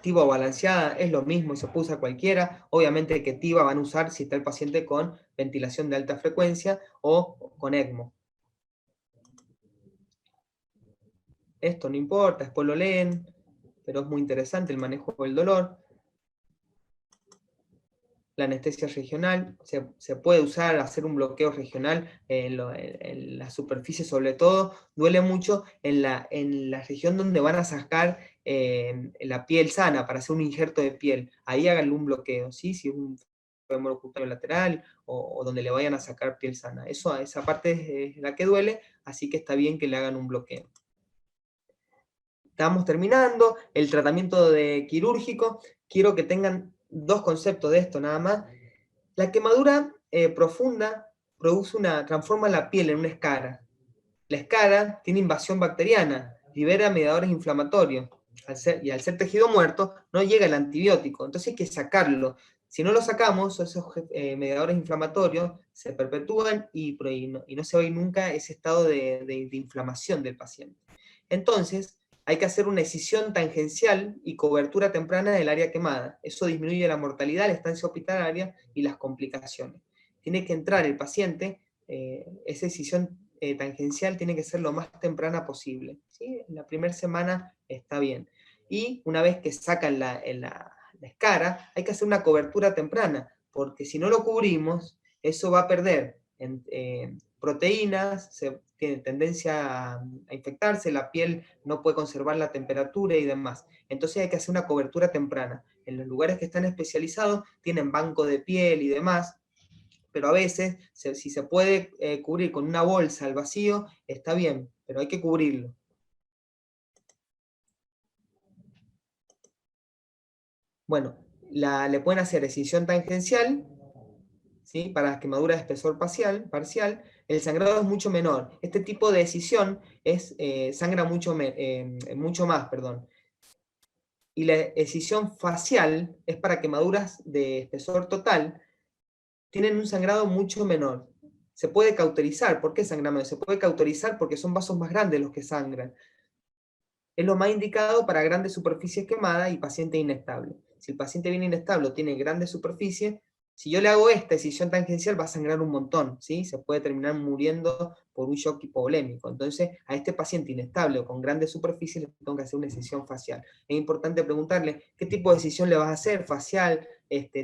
TIVA balanceada es lo mismo, se puede usar cualquiera. Obviamente que TIVA van a usar si está el paciente con ventilación de alta frecuencia o con ECMO. Esto no importa, después lo leen, pero es muy interesante el manejo del dolor. La anestesia regional, se puede usar, hacer un bloqueo regional en la superficie sobre todo, duele mucho en la región donde van a sacar la piel sana para hacer un injerto de piel, ahí háganle un bloqueo, ¿sí? Si es un fémur cutáneo lateral o donde le vayan a sacar piel sana, esa parte es la que duele, así que está bien que le hagan un bloqueo. Estamos terminando, el tratamiento quirúrgico, quiero que tengan 2 conceptos de esto nada más. La quemadura profunda transforma la piel en una escara. La escara tiene invasión bacteriana, libera mediadores inflamatorios, y al ser tejido muerto no llega el antibiótico, entonces hay que sacarlo. Si no lo sacamos, esos mediadores inflamatorios se perpetúan y no se va a ir nunca ese estado de inflamación del paciente. Entonces, hay que hacer una excisión tangencial y cobertura temprana del área quemada. Eso disminuye la mortalidad, la estancia hospitalaria y las complicaciones. Tiene que entrar el paciente, esa excisión tangencial tiene que ser lo más temprana posible, ¿sí? En la primera semana está bien. Y una vez que sacan la escara, hay que hacer una cobertura temprana, porque si no lo cubrimos, eso va a perder proteínas, tiene tendencia a infectarse, la piel no puede conservar la temperatura y demás. Entonces hay que hacer una cobertura temprana. En los lugares que están especializados tienen banco de piel y demás, pero a veces, si se puede cubrir con una bolsa al vacío, está bien, pero hay que cubrirlo. Bueno, le pueden hacer excisión tangencial, ¿sí? Para quemadura de espesor parcial, el sangrado es mucho menor. Este tipo de excisión sangra mucho más, perdón. Y la excisión facial es para quemaduras de espesor total, tienen un sangrado mucho menor. Se puede cauterizar. ¿Por qué sangra menos? Se puede cauterizar porque son vasos más grandes los que sangran. Es lo más indicado para grandes superficies quemadas y paciente inestable. Si el paciente viene inestable o tiene grandes superficies, si yo le hago esta excisión tangencial va a sangrar un montón, ¿sí? Se puede terminar muriendo por un shock hipovolémico. Entonces, a este paciente inestable o con grandes superficies le tengo que hacer una excisión facial. Es importante preguntarle qué tipo de excisión le vas a hacer, facial,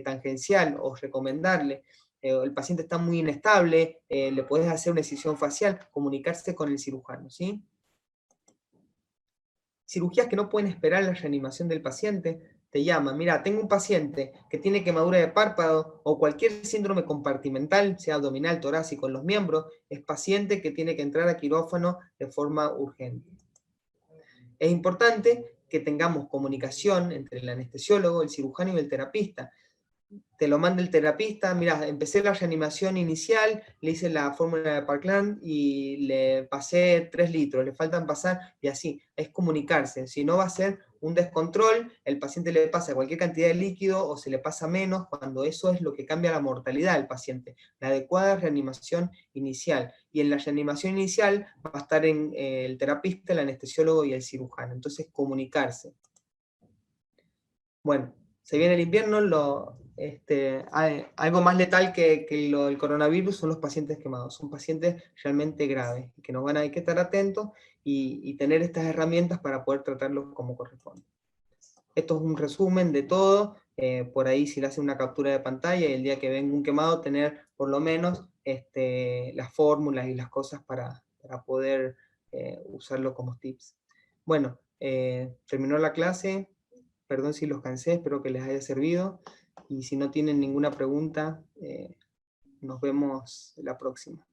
tangencial, o recomendarle. El paciente está muy inestable, le puedes hacer una excisión facial, comunicarse con el cirujano, ¿sí? Cirugías que no pueden esperar la reanimación del paciente, te llaman, mira, tengo un paciente que tiene quemadura de párpado o cualquier síndrome compartimental, sea abdominal, torácico, en los miembros, es paciente que tiene que entrar a quirófano de forma urgente. Es importante que tengamos comunicación entre el anestesiólogo, el cirujano y el terapista. Te lo manda el terapista, mira, empecé la reanimación inicial, le hice la fórmula de Parkland y le pasé 3 litros, le faltan pasar, y así, es comunicarse, si no va a ser un descontrol, el paciente le pasa cualquier cantidad de líquido o se le pasa menos, cuando eso es lo que cambia la mortalidad del paciente, la adecuada reanimación inicial. Y en la reanimación inicial va a estar el terapista, el anestesiólogo y el cirujano, entonces comunicarse. Bueno, se viene el invierno, algo más letal que el coronavirus son los pacientes quemados. Son pacientes realmente graves, que nos van a hay que estar atentos y tener estas herramientas para poder tratarlos como corresponde. Esto es un resumen de todo. Por ahí si le hacen una captura de pantalla y el día que venga un quemado, tener por lo menos las fórmulas y las cosas para poder usarlo como tips. Bueno, terminó la clase. Perdón si los cansé, espero que les haya servido. Y si no tienen ninguna pregunta, nos vemos la próxima.